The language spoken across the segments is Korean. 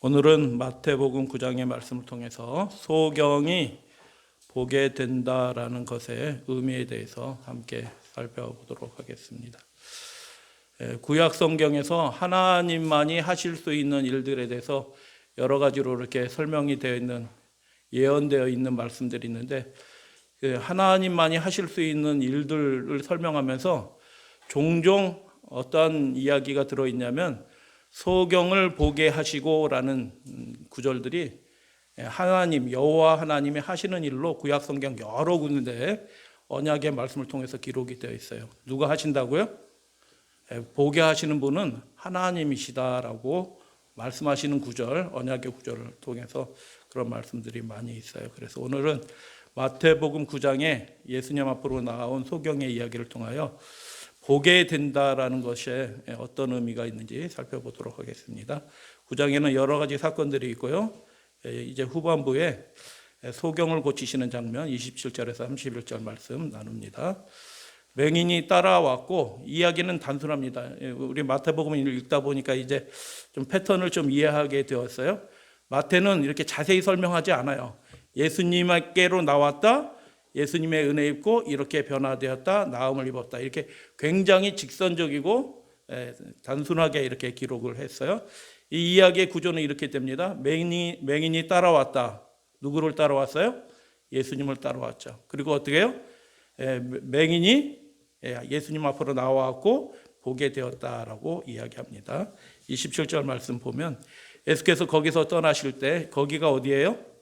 오늘은 마태복음 9장의 말씀을 통해서 소경이 보게 된다라는 것의 의미에 대해서 함께 살펴보도록 하겠습니다. 구약 성경에서 하나님만이 하실 수 있는 일들에 대해서 여러 가지로 이렇게 설명이 되어 있는, 예언되어 있는 말씀들이 있는데, 하나님만이 하실 수 있는 일들을 설명하면서 종종 어떤 이야기가 들어있냐면 소경을 보게 하시고라는 구절들이 하나님, 여호와 하나님이 하시는 일로 구약 성경 여러 군데 언약의 말씀을 통해서 기록이 되어 있어요. 누가 하신다고요? 보게 하시는 분은 하나님이시다라고 말씀하시는 구절, 언약의 구절을 통해서 그런 말씀들이 많이 있어요. 그래서 오늘은 마태복음 9장에 예수님 앞으로 나온 소경의 이야기를 통하여 보게 된다라는 것에 어떤 의미가 있는지 살펴보도록 하겠습니다. 9장에는 여러 가지 사건들이 있고요. 이제 후반부에 소경을 고치시는 장면 27절에서 31절 말씀 나눕니다. 맹인이 따라왔고, 이야기는 단순합니다. 우리 마태복음을 읽다 보니까 이제 좀 패턴을 좀 이해하게 되었어요. 마태는 이렇게 자세히 설명하지 않아요. 예수님께로 나왔다, 예수님의 은혜 입고 이렇게 변화되었다, 나음을 입었다, 이렇게 굉장히 직선적이고 단순하게 이렇게 기록을 했어요. 이 이야기의 구조는 이렇게 됩니다. 맹인이 따라왔다. 누구를 따라왔어요? 예수님을 따라왔죠. 그리고 어떻게 해요? 맹인이 예수님 앞으로 나와갖고 보게 되었다라고 이야기합니다. 27절 말씀 보면 예수께서 거기서 떠나실 때, 거기가 어디예요?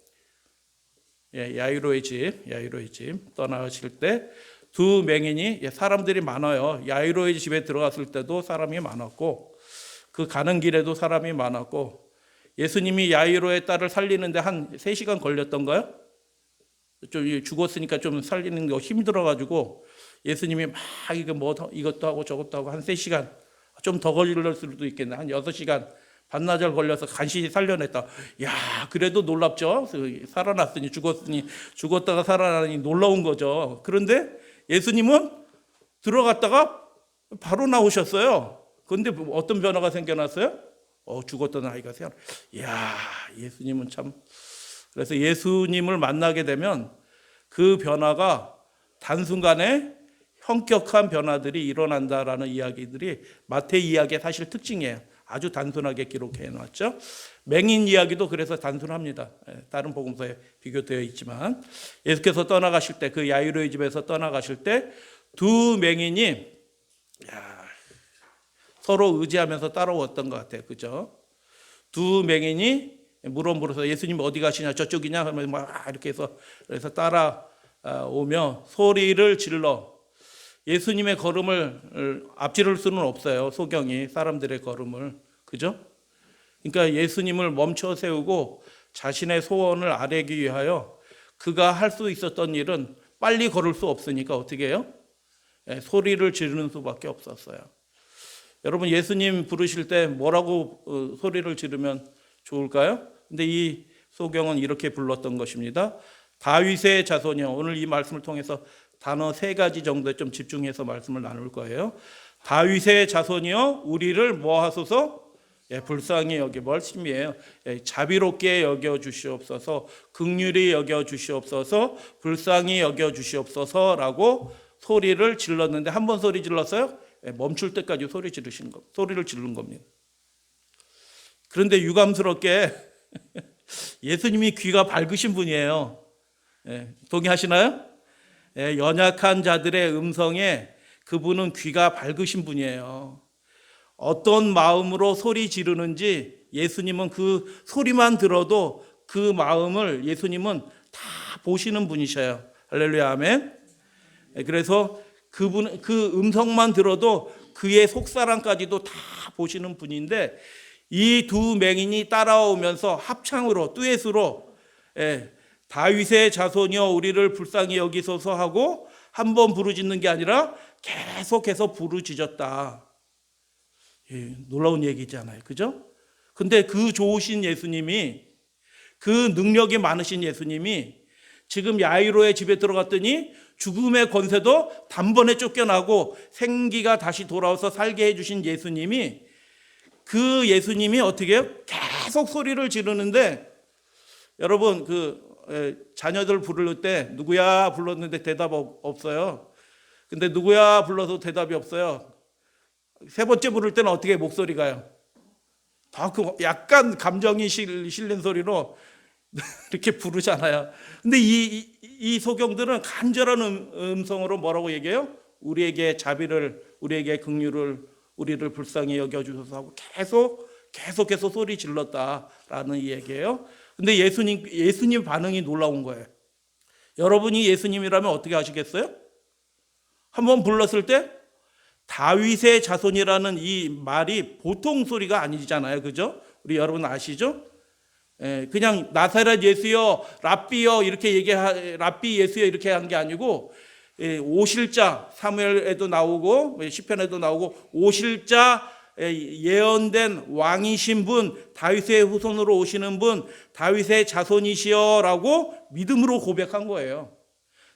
야이로의 집 떠나실 때 두 맹인이, 사람들이 많아요. 야이로의 집에 들어갔을 때도 사람이 많았고, 그 가는 길에도 사람이 많았고, 예수님이 야이로의 딸을 살리는데 한 3시간 걸렸던가요? 좀 죽었으니까 좀 살리는 거 힘들어가지고 예수님이 막 이것도 하고 저것도 하고 한 3시간, 좀 더 걸릴 수도 있겠네. 한 6시간 반나절 걸려서 간신히 살려냈다. 야, 그래도 놀랍죠? 살아났으니, 죽었다가 살아나니 놀라운 거죠. 그런데 예수님은 들어갔다가 바로 나오셨어요. 그런데 어떤 변화가 생겨났어요? 죽었던 아이가 생겨. 야, 예수님은 참. 그래서 예수님을 만나게 되면 그 변화가 단순간에 현격한 변화들이 일어난다라는 이야기들이 마태 이야기의 사실 특징이에요. 아주 단순하게 기록해 놨죠. 맹인 이야기도 그래서 단순합니다. 다른 복음서에 비교되어 있지만, 예수께서 떠나가실 때, 그 야이로의 집에서 떠나가실 때 두 맹인이 서로 의지하면서 따라왔던 것 같아요. 그죠? 두 맹인이 물어서 예수님 어디 가시냐, 저쪽이냐 하면 막 이렇게 해서 그래서 따라오며 소리를 질러. 예수님의 걸음을 앞지를 수는 없어요. 소경이 사람들의 걸음을. 그죠? 그러니까 예수님을 멈춰 세우고 자신의 소원을 아뢰기 위하여 그가 할 수 있었던 일은 빨리 걸을 수 없으니까 어떻게 해요? 소리를 지르는 수밖에 없었어요. 여러분, 예수님 부르실 때 뭐라고 소리를 지르면 좋을까요? 근데 이 소경은 이렇게 불렀던 것입니다. 다윗의 자손이여. 오늘 이 말씀을 통해서 단어 3가지 정도에 좀 집중해서 말씀을 나눌 거예요. 다윗의 자손이여, 우리를 뭐 하소서? 불쌍히 여겨. 말씀이에요. 자비롭게 여겨 주시옵소서, 긍휼히 여겨 주시옵소서, 불쌍히 여겨 주시옵소서라고 소리를 질렀는데, 한 번 소리 질렀어요? 멈출 때까지 소리를 지르는 겁니다. 그런데 유감스럽게 예수님이 귀가 밝으신 분이에요. 동의하시나요? 연약한 자들의 음성에 그분은 귀가 밝으신 분이에요. 어떤 마음으로 소리 지르는지 예수님은 그 소리만 들어도 그 마음을 예수님은 다 보시는 분이셔요. 할렐루야, 아멘. 그래서 그분, 그 음성만 들어도 그의 속사람까지도 다 보시는 분인데, 이 두 맹인이 따라오면서 합창으로, 듀엣으로 다윗의 자손이여 우리를 불쌍히 여기소서 하고 한 번 부르짖는 게 아니라 계속해서 부르짖었다. 놀라운 얘기잖아요. 그죠? 근데 그 좋으신 예수님이, 그 능력이 많으신 예수님이 지금 야이로의 집에 들어갔더니 죽음의 권세도 단번에 쫓겨나고 생기가 다시 돌아와서 살게 해주신 예수님이 그 예수님이 어떻게 해요? 계속 소리를 지르는데 여러분 자녀들 부를 때 누구야 불렀는데 대답 없어요. 근데 누구야 불러도 대답이 없어요. 세 번째 부를 때는 어떻게 목소리가요? 더 약간 감정이 실린 소리로 이렇게 부르잖아요. 근데 이 소경들은 간절한 음성으로 뭐라고 얘기해요? 우리에게 자비를, 우리에게 긍휼을, 우리를 불쌍히 여겨주소서 하고 계속해서 소리 질렀다라는 얘기예요. 근데 예수님 반응이 놀라운 거예요. 여러분이 예수님이라면 어떻게 하시겠어요? 한번 불렀을 때 다윗의 자손이라는 이 말이 보통 소리가 아니잖아요. 그죠? 우리 여러분 아시죠? 그냥 나사렛 예수여, 랍비여 이렇게 랍비 예수여 이렇게 한 게 아니고 오실자, 사무엘에도 나오고 시편에도 나오고 오실자 예언된 왕이신 분, 다윗의 후손으로 오시는 분, 다윗의 자손이시여라고 믿음으로 고백한 거예요.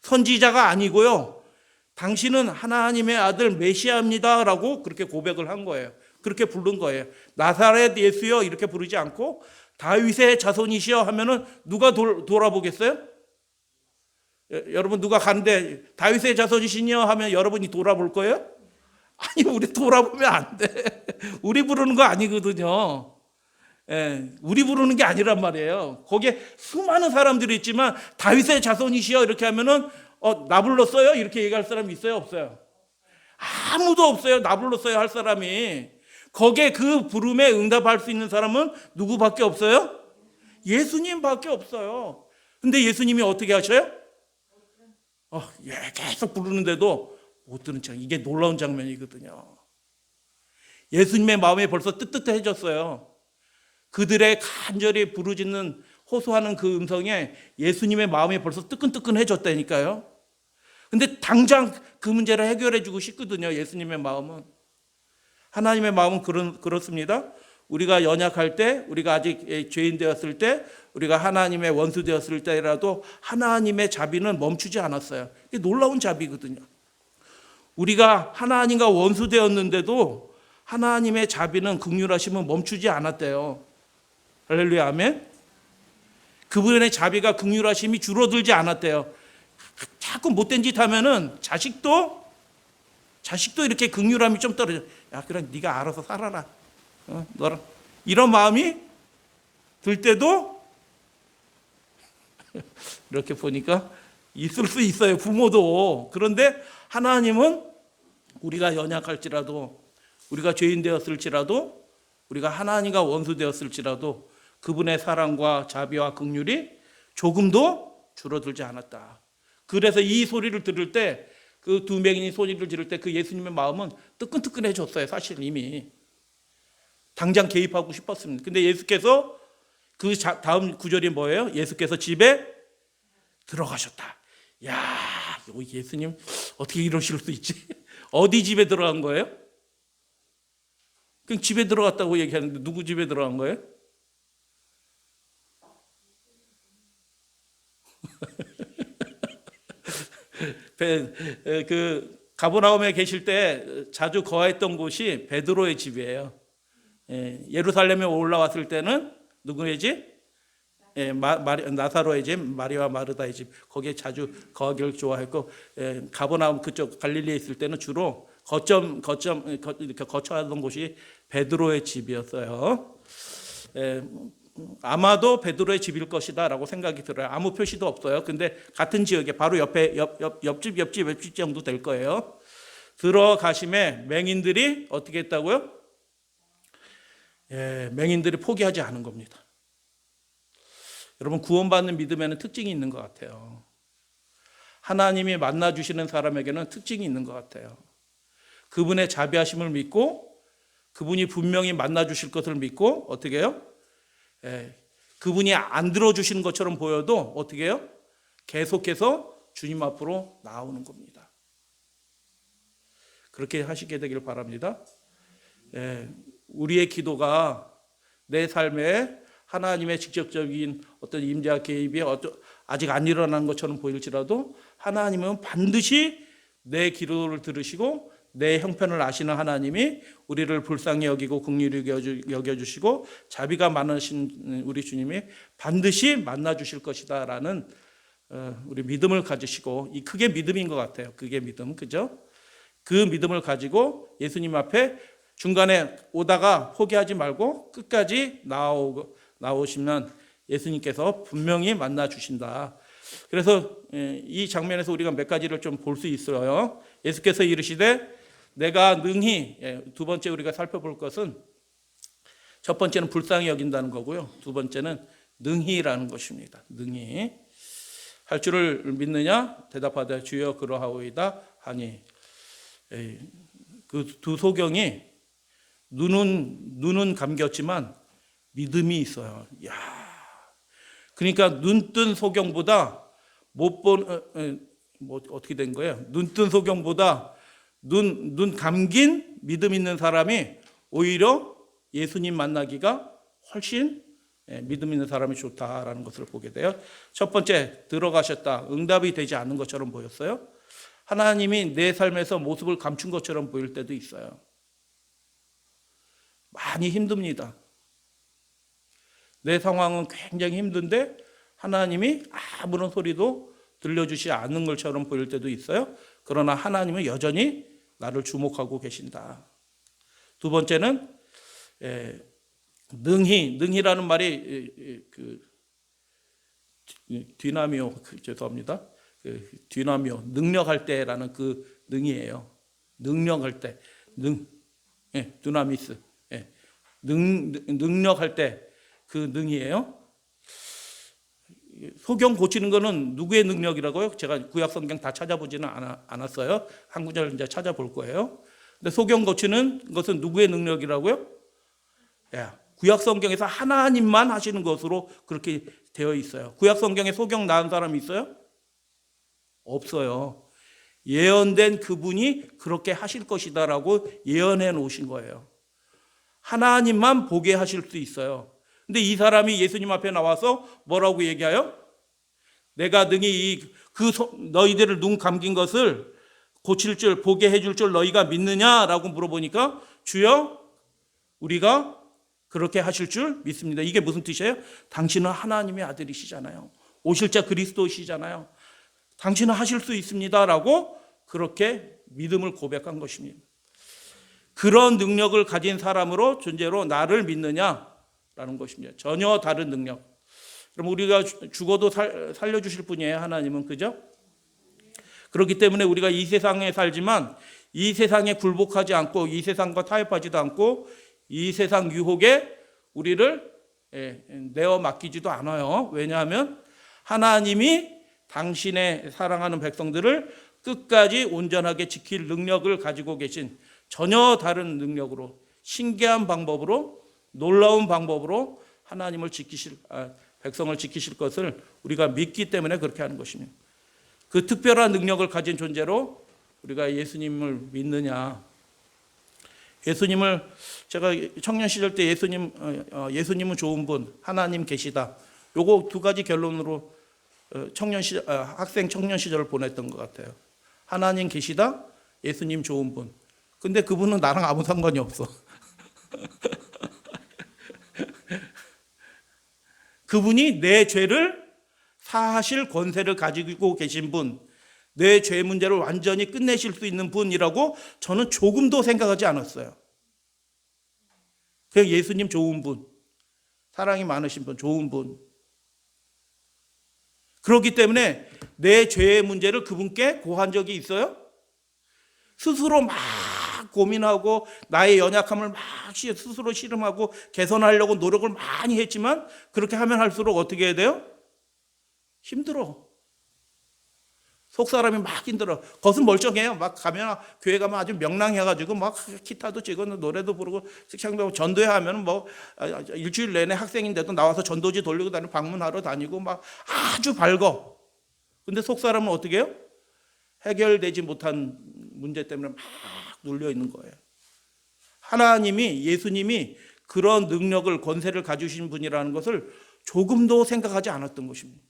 선지자가 아니고요. 당신은 하나님의 아들 메시아입니다라고 그렇게 고백을 한 거예요. 그렇게 부른 거예요. 나사렛 예수여 이렇게 부르지 않고 다윗의 자손이시여 하면은 누가 돌아보겠어요? 여러분 누가 가는데 다윗의 자손이시여 하면 여러분이 돌아볼 거예요? 아니 우리 돌아보면 안 돼. 우리 부르는 거 아니거든요. 우리 부르는 게 아니란 말이에요. 거기에 수많은 사람들이 있지만 다윗의 자손이시여 이렇게 하면은 나 불렀어요? 이렇게 얘기할 사람이 있어요? 없어요? 아무도 없어요. 나 불렀어요 할 사람이. 거기에 그 부름에 응답할 수 있는 사람은 누구밖에 없어요? 예수님밖에 없어요. 근데 예수님이 어떻게 하셔요? 계속 부르는데도 못 들은 척. 이게 놀라운 장면이거든요. 예수님의 마음이 벌써 뜨뜻해졌어요. 그들의 간절히 부르짖는 호소하는 그 음성에 예수님의 마음이 벌써 뜨끈뜨끈해졌다니까요. 근데 당장 그 문제를 해결해 주고 싶거든요. 예수님의 마음은. 하나님의 마음은 그렇습니다. 우리가 연약할 때, 우리가 아직 죄인 되었을 때, 우리가 하나님의 원수 되었을 때라도 하나님의 자비는 멈추지 않았어요. 이게 놀라운 자비거든요. 우리가 하나님과 원수 되었는데도 하나님의 자비는 긍휼하심은 멈추지 않았대요. 할렐루야 아멘. 그분의 자비가 긍휼하심이 줄어들지 않았대요. 자꾸 못된 짓 하면은 자식도 이렇게 긍휼함이 좀 떨어져. 야, 그럼 네가 알아서 살아라. 너랑 이런 마음이 들 때도 이렇게 보니까 있을 수 있어요. 부모도. 그런데 하나님은 우리가 연약할지라도, 우리가 죄인 되었을지라도, 우리가 하나님과 원수 되었을지라도 그분의 사랑과 자비와 긍휼이 조금도 줄어들지 않았다. 그래서 이 소리를 들을 때, 그 두 맹인이 소리를 지를 때 그 예수님의 마음은 뜨끈뜨끈해졌어요. 사실 이미 당장 개입하고 싶었습니다. 근데 예수께서 그 다음 구절이 뭐예요? 예수께서 집에 들어가셨다. 야, 예수님 어떻게 이러실 수 있지? 어디 집에 들어간 거예요? 그냥 집에 들어갔다고 얘기하는데 누구 집에 들어간 거예요? 그 가버나움에 계실 때 자주 거했던 곳이 베드로의 집이에요. 예루살렘에 올라왔을 때는 누구의 집? 나사로의 집, 마리와 마르다의 집. 거기에 자주 거하기를 좋아했고, 가버나움 그쪽 갈릴리에 있을 때는 주로 이렇게 거처하던 곳이 베드로의 집이었어요. 아마도 베드로의 집일 것이다라고 생각이 들어요. 아무 표시도 없어요. 근데 같은 지역에 바로 옆에 옆집 정도 될 거예요. 들어가심에 맹인들이 어떻게 했다고요? 맹인들이 포기하지 않은 겁니다. 여러분 구원받는 믿음에는 특징이 있는 것 같아요. 하나님이 만나주시는 사람에게는 특징이 있는 것 같아요. 그분의 자비하심을 믿고 그분이 분명히 만나주실 것을 믿고 어떻게 해요? 그분이 안 들어주시는 것처럼 보여도 어떻게 해요? 계속해서 주님 앞으로 나오는 겁니다. 그렇게 하시게 되길 바랍니다. 우리의 기도가 내 삶에 하나님의 직접적인 어떤 임재와 개입이 아직 안 일어난 것처럼 보일지라도 하나님은 반드시 내 기도를 들으시고 내 형편을 아시는 하나님이 우리를 불쌍히 여기고 긍휼히 여겨주시고 자비가 많으신 우리 주님이 반드시 만나주실 것이다라는 우리 믿음을 가지시고, 이 그게 믿음인 것 같아요. 그게 믿음, 그죠? 그 믿음을 가지고 예수님 앞에 중간에 오다가 포기하지 말고 끝까지 나오시면 예수님께서 분명히 만나 주신다. 그래서 이 장면에서 우리가 몇 가지를 좀 볼 수 있어요. 예수께서 이르시되 내가 능히, 두 번째 우리가 살펴볼 것은, 첫 번째는 불쌍히 여긴다는 거고요. 두 번째는 능히라는 것입니다. 능히. 할 줄을 믿느냐? 대답하되 주여 그러하오이다 하니. 그 두 소경이 눈은 감겼지만 믿음이 있어요. 야, 그러니까 눈뜬 소경보다 어떻게 된 거예요? 눈뜬 소경보다 눈 감긴 믿음 있는 사람이 오히려 예수님 만나기가 훨씬 믿음 있는 사람이 좋다라는 것을 보게 돼요. 첫 번째, 들어가셨다. 응답이 되지 않는 것처럼 보였어요. 하나님이 내 삶에서 모습을 감춘 것처럼 보일 때도 있어요. 많이 힘듭니다. 내 상황은 굉장히 힘든데 하나님이 아무런 소리도 들려주지 않는 것처럼 보일 때도 있어요. 그러나 하나님은 여전히 나를 주목하고 계신다. 두 번째는 능히라는 말이 디나미오, 죄송합니다. 디나미오, 능력할 때라는 그 능이에요. 능력할 때, 두나미스, 능력할 때 그 능이에요. 소경 고치는 거는 누구의 능력이라고요? 제가 구약 성경 다 찾아보지는 않았어요. 한 구절 이제 찾아볼 거예요. 근데 소경 고치는 것은 누구의 능력이라고요? 구약 성경에서 하나님만 하시는 것으로 그렇게 되어 있어요. 구약 성경에 소경 나은 사람이 있어요? 없어요. 예언된 그분이 그렇게 하실 것이다라고 예언해 놓으신 거예요. 하나님만 보게 하실 수 있어요. 근데 이 사람이 예수님 앞에 나와서 뭐라고 얘기해요? 내가 능히 너희들을 눈 감긴 것을 고칠 줄, 보게 해줄 줄 너희가 믿느냐라고 물어보니까 주여 우리가 그렇게 하실 줄 믿습니다. 이게 무슨 뜻이에요? 당신은 하나님의 아들이시잖아요. 오실 자 그리스도시잖아요. 당신은 하실 수 있습니다라고 그렇게 믿음을 고백한 것입니다. 그런 능력을 가진 사람으로 존재로 나를 믿느냐라는 것입니다. 전혀 다른 능력. 그럼 우리가 죽어도 살려주실 분이에요, 하나님은. 그죠? 그렇기 때문에 우리가 이 세상에 살지만 이 세상에 굴복하지 않고 이 세상과 타협하지도 않고 이 세상 유혹에 우리를 내어 맡기지도 않아요. 왜냐하면 하나님이 당신의 사랑하는 백성들을 끝까지 온전하게 지킬 능력을 가지고 계신, 전혀 다른 능력으로, 신기한 방법으로, 놀라운 방법으로 하나님을 백성을 지키실 것을 우리가 믿기 때문에 그렇게 하는 것입니다. 그 특별한 능력을 가진 존재로 우리가 예수님을 믿느냐. 예수님을, 제가 청년 시절 때 예수님은 좋은 분, 하나님 계시다, 요거 두 가지 결론으로 학생 청년 시절을 보냈던 것 같아요. 하나님 계시다, 예수님 좋은 분. 근데 그분은 나랑 아무 상관이 없어. 그분이 내 죄를 사하실 권세를 가지고 계신 분, 내 죄 문제를 완전히 끝내실 수 있는 분이라고 저는 조금도 생각하지 않았어요. 그냥 예수님 좋은 분, 사랑이 많으신 분, 좋은 분. 그렇기 때문에 내 죄의 문제를 그분께 고한 적이 있어요? 스스로 막 고민하고 나의 연약함을 막 스스로 씨름하고 개선하려고 노력을 많이 했지만 그렇게 하면 할수록 어떻게 해야 돼요? 힘들어. 속 사람이 막 힘들어. 겉은 멀쩡해요. 막 가면, 교회 가면 아주 명랑해가지고 막 기타도 치고 노래도 부르고 창도 전도회 하면 뭐 일주일 내내 학생인데도 나와서 전도지 돌리고 다니고 방문하러 다니고 막 아주 밝어. 근데 속 사람은 어떻게 해요? 해결되지 못한 문제 때문에 막 눌려 있는 거예요. 하나님이, 예수님이 그런 능력을, 권세를 가지신 분이라는 것을 조금도 생각하지 않았던 것입니다.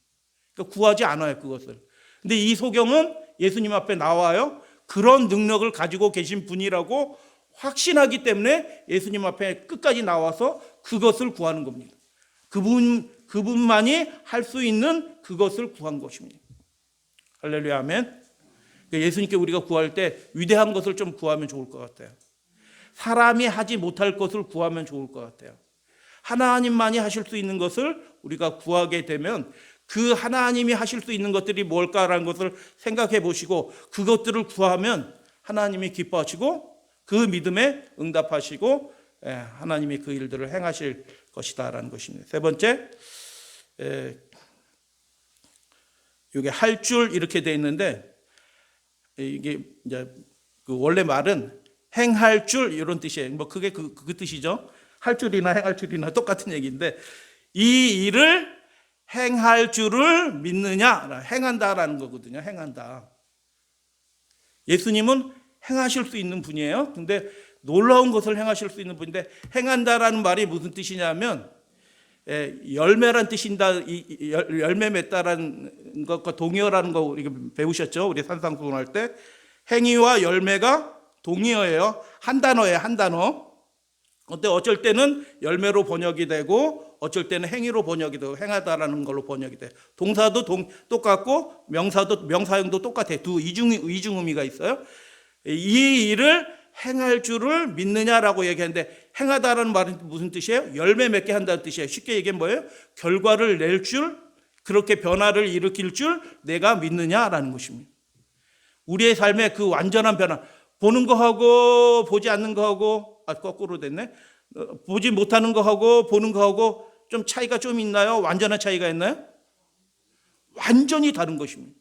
그러니까 구하지 않아요, 그것을. 근데 이 소경은 예수님 앞에 나와요. 그런 능력을 가지고 계신 분이라고 확신하기 때문에 예수님 앞에 끝까지 나와서 그것을 구하는 겁니다. 그분만이 할 수 있는 그것을 구한 것입니다. 할렐루야, 아멘. 예수님께 우리가 구할 때 위대한 것을 좀 구하면 좋을 것 같아요. 사람이 하지 못할 것을 구하면 좋을 것 같아요. 하나님만이 하실 수 있는 것을 우리가 구하게 되면 그 하나님이 하실 수 있는 것들이 뭘까라는 것을 생각해 보시고 그것들을 구하면 하나님이 기뻐하시고 그 믿음에 응답하시고 하나님이 그 일들을 행하실 것이다라는 것입니다. 세 번째, 이게 할 줄 이렇게 돼 있는데 이게 이제 그 원래 말은 행할 줄 이런 뜻이에요. 뭐 그게 그 뜻이죠. 할 줄이나 행할 줄이나 똑같은 얘기인데 이 일을 행할 줄을 믿느냐? 행한다라는 거거든요. 행한다. 예수님은 행하실 수 있는 분이에요. 근데 놀라운 것을 행하실 수 있는 분인데 행한다라는 말이 무슨 뜻이냐면 열매란 뜻인다. 열매 맺다라는 것과 동의어라는 거 우리가 배우셨죠? 우리 산상수훈할 때 행위와 열매가 동의어예요. 한 단어예요. 한 단어. 근데 어쩔 때는 열매로 번역이 되고 어쩔 때는 행위로 번역이 되고 행하다라는 걸로 번역이 돼요. 동사도 똑같고 명사형도 똑같아요. 두 이중 의미가 있어요. 이 일을 행할 줄을 믿느냐라고 얘기하는데 행하다라는 말은 무슨 뜻이에요? 열매 맺게 한다는 뜻이에요. 쉽게 얘기하면 뭐예요? 결과를 낼 줄, 그렇게 변화를 일으킬 줄 내가 믿느냐라는 것입니다. 우리의 삶의 그 완전한 변화, 보는 거하고 보지 않는 거하고 거꾸로 됐네. 보지 못하는 거하고 보는 거하고 좀 차이가 좀 있나요? 완전한 차이가 있나요? 완전히 다른 것입니다.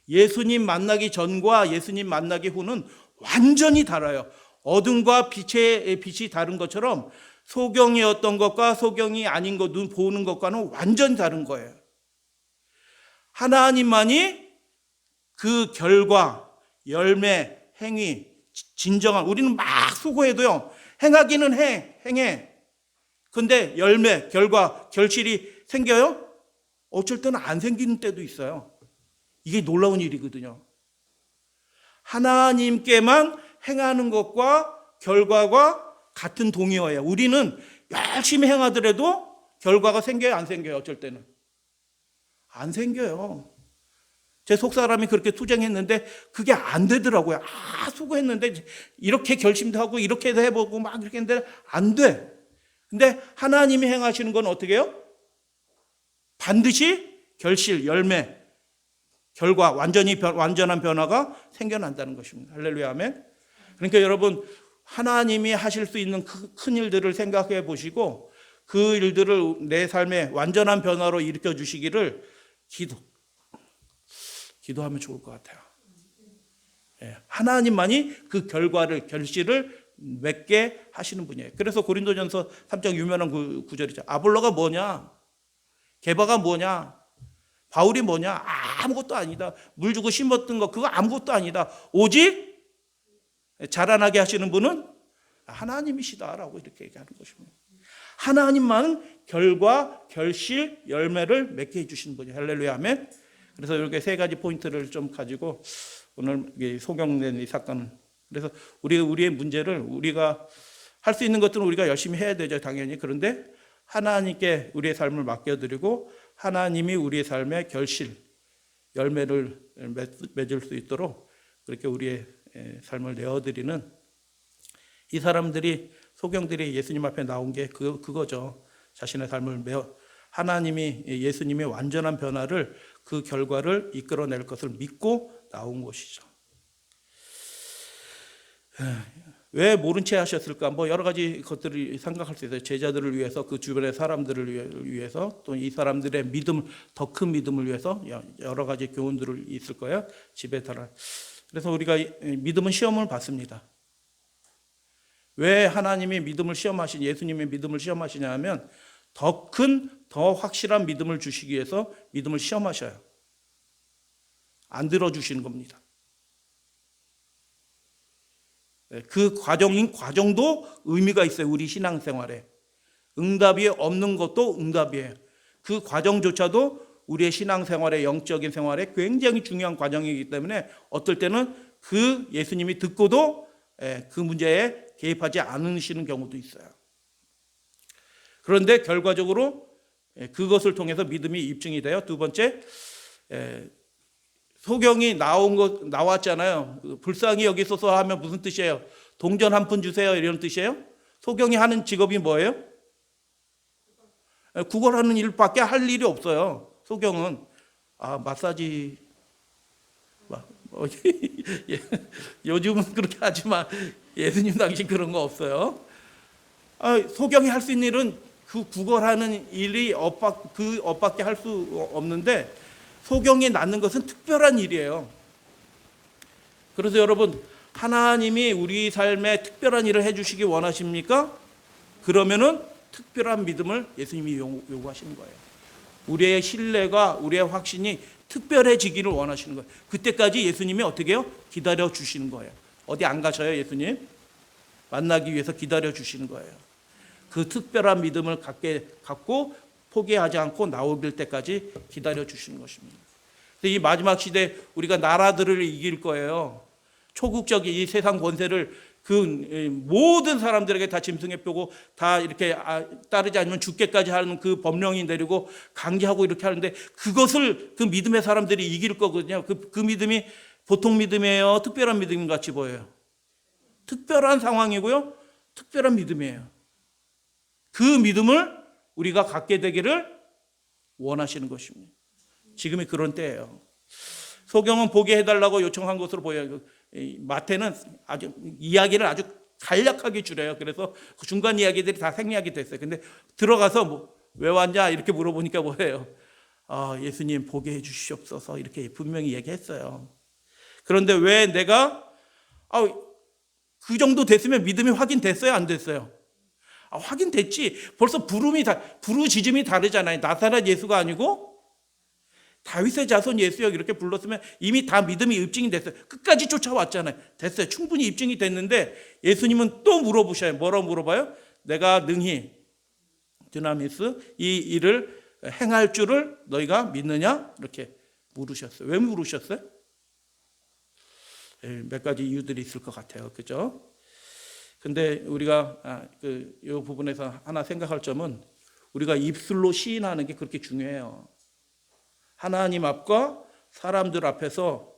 예수님 만나기 전과 예수님 만나기 후는 완전히 달라요. 어둠과 빛이 다른 것처럼 소경이었던 것과 소경이 아닌 것, 눈 보는 것과는 완전히 다른 거예요. 하나님만이 그 결과, 열매, 행위, 진정한, 우리는 막 수고해도요, 행하기는 행해. 근데 열매, 결과, 결실이 생겨요? 어쩔 때는 안 생기는 때도 있어요. 이게 놀라운 일이거든요. 하나님께만 행하는 것과 결과가 같은 동의어예요. 우리는 열심히 행하더라도 결과가 생겨요, 안 생겨요? 어쩔 때는 안 생겨요. 제 속사람이 그렇게 투쟁했는데 그게 안 되더라고요. 수고했는데 이렇게 결심도 하고 이렇게 해보고 막 이렇게 했는데 안 돼. 근데 하나님이 행하시는 건 어떻게 해요? 반드시 결실, 열매, 결과, 완전한 변화가 생겨난다는 것입니다. 할렐루야, 아멘. 그러니까 여러분, 하나님이 하실 수 있는 큰 일들을 생각해 보시고 그 일들을 내 삶에 완전한 변화로 일으켜 주시기를 기도하면 좋을 것 같아요. 하나님만이 그 결과를, 결실을 맺게 하시는 분이에요. 그래서 고린도전서 3장 유명한 구절이죠. 아볼로가 뭐냐? 게바가 뭐냐? 바울이 뭐냐? 아무것도 아니다. 물 주고 심었던 거 그거 아무것도 아니다. 오직 자라나게 하시는 분은 하나님이시다라고 이렇게 얘기하는 것입니다. 하나님만은 결과, 결실, 열매를 맺게 해주시는 분이에요. 할렐루야, 아멘. 그래서 이렇게 세 가지 포인트를 좀 가지고 오늘 소경된 이 사건은, 그래서 우리의 문제를 우리가 할 수 있는 것들은 우리가 열심히 해야 되죠, 당연히. 그런데 하나님께 우리의 삶을 맡겨드리고 하나님이 우리의 삶의 결실, 열매를 맺을 수 있도록 그렇게 우리의 삶을 내어드리는 이 사람들이, 소경들이 예수님 앞에 나온 게 그거죠. 자신의 삶을 하나님이, 예수님의 완전한 변화를, 그 결과를 이끌어낼 것을 믿고 나온 것이죠. 왜 모른 채 하셨을까? 뭐 여러 가지 것들을 생각할 수 있어요. 제자들을 위해서, 그 주변의 사람들을 위해서, 또 이 사람들의 믿음, 더 큰 믿음을 위해서 여러 가지 교훈들을 있을 거예요. 집에 따라. 그래서 우리가 믿음은 시험을 받습니다. 왜 하나님이 믿음을 시험하신, 예수님의 믿음을 시험하시냐 하면 더 큰, 더 확실한 믿음을 주시기 위해서 믿음을 시험하셔요. 안 들어주시는 겁니다. 그 과정도 의미가 있어요. 우리 신앙생활에. 응답이 없는 것도 응답이에요. 그 과정조차도 우리의 신앙생활의 영적인 생활에 굉장히 중요한 과정이기 때문에 어떨 때는 그 예수님이 듣고도 그 문제에 개입하지 않으시는 경우도 있어요. 그런데 결과적으로 그것을 통해서 믿음이 입증이 돼요. 두 번째, 소경이 나왔잖아요. 불쌍히 여기소서 하면 무슨 뜻이에요? 동전 한 푼 주세요 이런 뜻이에요? 소경이 하는 직업이 뭐예요? 구걸하는 일밖에 할 일이 없어요. 소경은 마사지 요즘은 그렇게 하지만 예수님 당시 그런 거 없어요. 소경이 할 수 있는 일은 그 구걸하는 일이 그 업밖에 할 수 없는데 소경이 낳는 것은 특별한 일이에요. 그래서 여러분, 하나님이 우리 삶에 특별한 일을 해주시기 원하십니까? 그러면은 특별한 믿음을 예수님이 요구하시는 거예요. 우리의 신뢰가, 우리의 확신이 특별해지기를 원하시는 거예요. 그때까지 예수님이 어떻게 해요? 기다려 주시는 거예요. 어디 안 가셔요, 예수님? 만나기 위해서 기다려 주시는 거예요. 그 특별한 믿음을 갖고 포기하지 않고 나오길 때까지 기다려 주시는 것입니다. 이 마지막 시대 우리가 나라들을 이길 거예요. 초국적인 이 세상 권세를 그 모든 사람들에게 다 짐승에 펴고 다 이렇게 따르지 않으면 죽게까지 하는 그 법령이 내리고 강제하고 이렇게 하는데 그것을 그 믿음의 사람들이 이길 거거든요. 그 믿음이 보통 믿음이에요? 특별한 믿음 같이 보여요? 특별한 상황이고요. 특별한 믿음이에요. 그 믿음을 우리가 갖게 되기를 원하시는 것입니다. 지금이 그런 때예요. 소경은 보게 해달라고 요청한 것으로 보여요. 마태는 아주 이야기를 아주 간략하게 줄여요. 그래서 그 중간 이야기들이 다 생략이 됐어요. 근데 들어가서 왜 왔냐 이렇게 물어보니까 뭐예요? 예수님 보게 해 주시옵소서 이렇게 분명히 얘기했어요. 그런데 왜 내가 그 정도 됐으면 믿음이 확인됐어요? 안 됐어요? 확인됐지. 벌써 부르짖음이 다르잖아요. 나사렛 예수가 아니고 다윗의 자손 예수여 이렇게 불렀으면 이미 다 믿음이 입증이 됐어요. 끝까지 쫓아왔잖아요. 됐어요. 충분히 입증이 됐는데 예수님은 또 물어보셔요. 뭐라고 물어봐요? 내가 능히 드나미스 이 일을 행할 줄을 너희가 믿느냐? 이렇게 물으셨어요. 왜 물으셨어요? 몇 가지 이유들이 있을 것 같아요. 그죠? 근데 우리가 이 부분에서 하나 생각할 점은 우리가 입술로 시인하는 게 그렇게 중요해요. 하나님 앞과 사람들 앞에서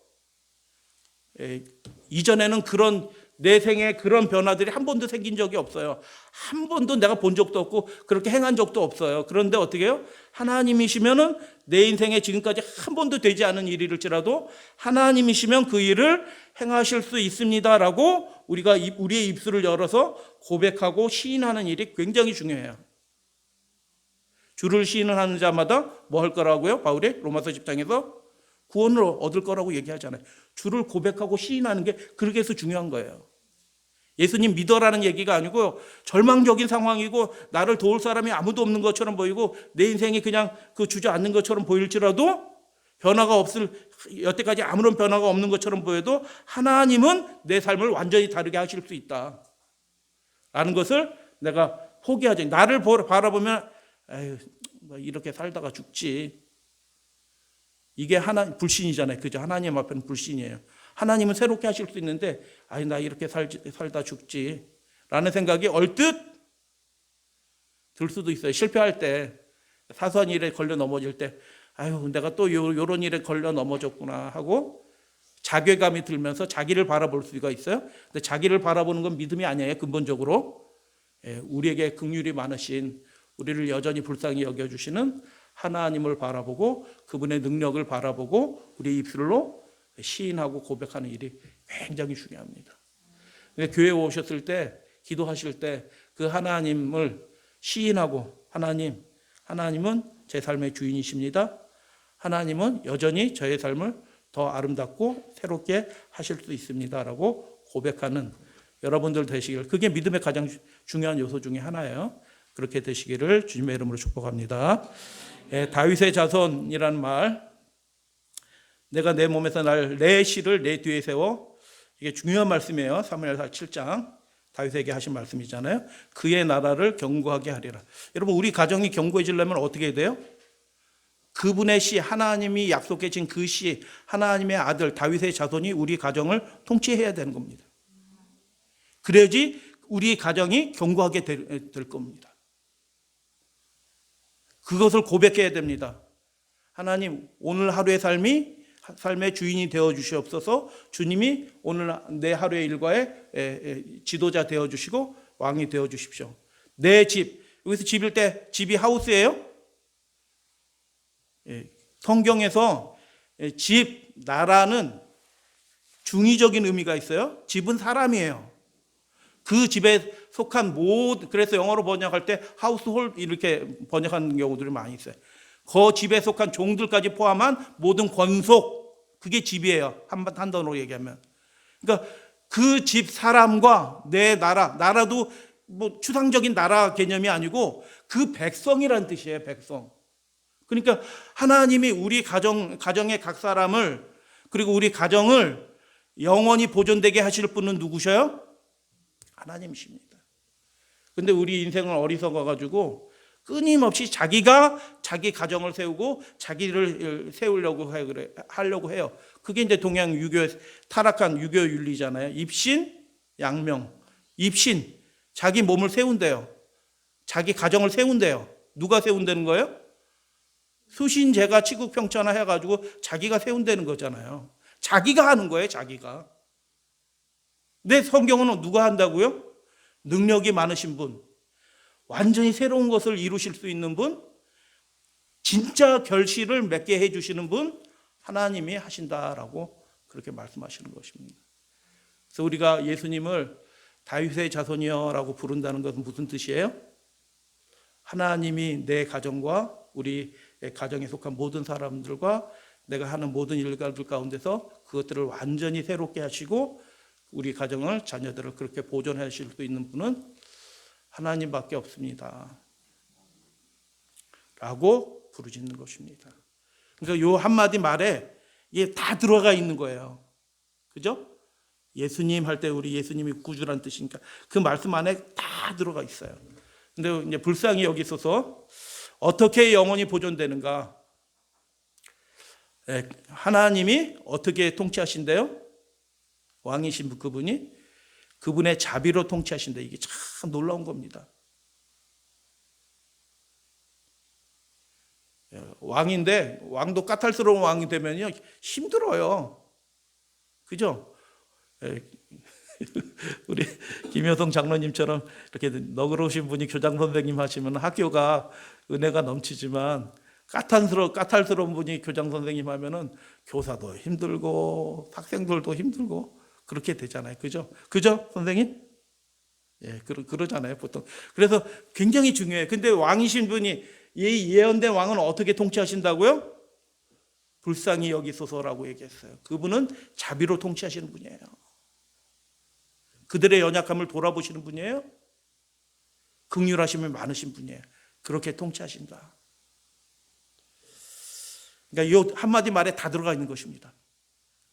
이전에는 그런 내 생에 그런 변화들이 한 번도 생긴 적이 없어요. 한 번도 내가 본 적도 없고 그렇게 행한 적도 없어요. 그런데 어떻게 해요? 하나님이시면은 내 인생에 지금까지 한 번도 되지 않은 일일지라도 하나님이시면 그 일을 행하실 수 있습니다라고 우리가 우리의 입술을 열어서 고백하고 시인하는 일이 굉장히 중요해요. 주를 시인을 하는 자마다 뭐 할 거라고요? 바울이 로마서 10장에서 구원을 얻을 거라고 얘기하잖아요. 주를 고백하고 시인하는 게 그렇게 해서 중요한 거예요. 예수님 믿어라는 얘기가 아니고 절망적인 상황이고 나를 도울 사람이 아무도 없는 것처럼 보이고 내 인생이 그냥 그 주저앉는 것처럼 보일지라도 변화가 없을 여태까지 아무런 변화가 없는 것처럼 보여도 하나님은 내 삶을 완전히 다르게 하실 수 있다 라는 것을 내가 포기하지. 나를 바라보면 에휴, 이렇게 살다가 죽지. 이게 불신이잖아요. 그죠? 하나님 앞에는 불신이에요. 하나님은 새롭게 하실 수 있는데 나 이렇게 살다 죽지 라는 생각이 얼뜻 들 수도 있어요. 실패할 때 사소한 일에 걸려 넘어질 때 내가 또 이런 일에 걸려 넘어졌구나 하고 자괴감이 들면서 자기를 바라볼 수가 있어요. 근데 자기를 바라보는 건 믿음이 아니에요. 근본적으로 우리에게 긍휼이 많으신 우리를 여전히 불쌍히 여겨주시는 하나님을 바라보고 그분의 능력을 바라보고 우리 입술로 시인하고 고백하는 일이 굉장히 중요합니다. 교회에 오셨을 때 기도하실 때 그 하나님을 시인하고 하나님은 제 삶의 주인이십니다. 하나님은 여전히 저의 삶을 더 아름답고 새롭게 하실 수 있습니다라고 고백하는 여러분들 되시길, 그게 믿음의 가장 중요한 요소 중에 하나예요. 그렇게 되시기를 주님의 이름으로 축복합니다. 다윗의 자손이라는 말, 내가 내 몸에서 내 씨를 내 뒤에 세워, 이게 중요한 말씀이에요. 사무엘하 7장 다윗에게 하신 말씀이잖아요. 그의 나라를 견고하게 하리라. 여러분, 우리 가정이 견고해지려면 어떻게 해야 돼요? 그분의 씨, 하나님이 약속해 준 그 씨, 하나님의 아들 다윗의 자손이 우리 가정을 통치해야 되는 겁니다. 그래야지 우리 가정이 견고하게 될 겁니다. 그것을 고백해야 됩니다. 하나님, 오늘 하루의 삶의 주인이 되어 주시옵소서. 주님이 오늘 내 하루의 일과의 지도자 되어 주시고 왕이 되어 주십시오. 내 집, 여기서 집일 때 집이 하우스예요? 성경에서 집, 나라는 중의적인 의미가 있어요. 집은 사람이에요. 그 집에 속한 모든, 그래서 영어로 번역할 때 하우스홀 이렇게 번역하는 경우들이 많이 있어요. 그 집에 속한 종들까지 포함한 모든 권속, 그게 집이에요. 한 단어로 얘기하면. 그러니까 그 집 사람과 내 나라도 뭐 추상적인 나라 개념이 아니고 그 백성이란 뜻이에요. 백성. 그러니까 하나님이 우리 가정의 각 사람을, 그리고 우리 가정을 영원히 보존되게 하실 분은 누구셔요? 하나님이십니다. 근데 우리 인생은 어리석어가지고 끊임없이 자기가 자기 가정을 세우고 자기를 세우려고 하려고 해요. 그게 이제 동양 유교의 타락한 유교 윤리잖아요. 입신, 양명. 입신, 자기 몸을 세운대요. 자기 가정을 세운대요. 누가 세운다는 거예요? 수신제가 치국평천하 해가지고 자기가 세운다는 거잖아요. 자기가 하는 거예요. 자기가. 내 성경은 누가 한다고요? 능력이 많으신 분, 완전히 새로운 것을 이루실 수 있는 분, 진짜 결실을 맺게 해주시는 분, 하나님이 하신다라고 그렇게 말씀하시는 것입니다. 그래서 우리가 예수님을 다윗의 자손이여라고 부른다는 것은 무슨 뜻이에요? 하나님이 내 가정과 우리 가정에 속한 모든 사람들과 내가 하는 모든 일가들 가운데서 그것들을 완전히 새롭게 하시고 우리 가정을, 자녀들을 그렇게 보존하실 수 있는 분은 하나님밖에 없습니다. 라고 부르짖는 것입니다. 그러니까 요 한마디 말에 이게 다 들어가 있는 거예요. 그죠? 예수님 할 때 우리 예수님이 구주란 뜻이니까 그 말씀 안에 다 들어가 있어요. 근데 이제 불쌍히 여기 있어서 어떻게 영원히 보존되는가? 하나님이 어떻게 통치하신대요? 왕이신 그분이 그분의 자비로 통치하신다. 이게 참 놀라운 겁니다. 왕인데 왕도 까탈스러운 왕이 되면요 힘들어요. 그죠? 우리 김효성 장로님처럼 이렇게 너그러우신 분이 교장 선생님 하시면 학교가 은혜가 넘치지만 까탈스러운 분이 교장 선생님 하면은 교사도 힘들고 학생들도 힘들고 그렇게 되잖아요. 그죠? 그죠, 선생님? 예, 그러잖아요, 보통. 그래서 굉장히 중요해요. 근데 왕이신 분이, 이 예언된 왕은 어떻게 통치하신다고요? 불쌍히 여기소서라고 얘기했어요. 그분은 자비로 통치하시는 분이에요. 그들의 연약함을 돌아보시는 분이에요. 긍휼하심이 많으신 분이에요. 그렇게 통치하신다. 그러니까 이 한마디 말에 다 들어가 있는 것입니다.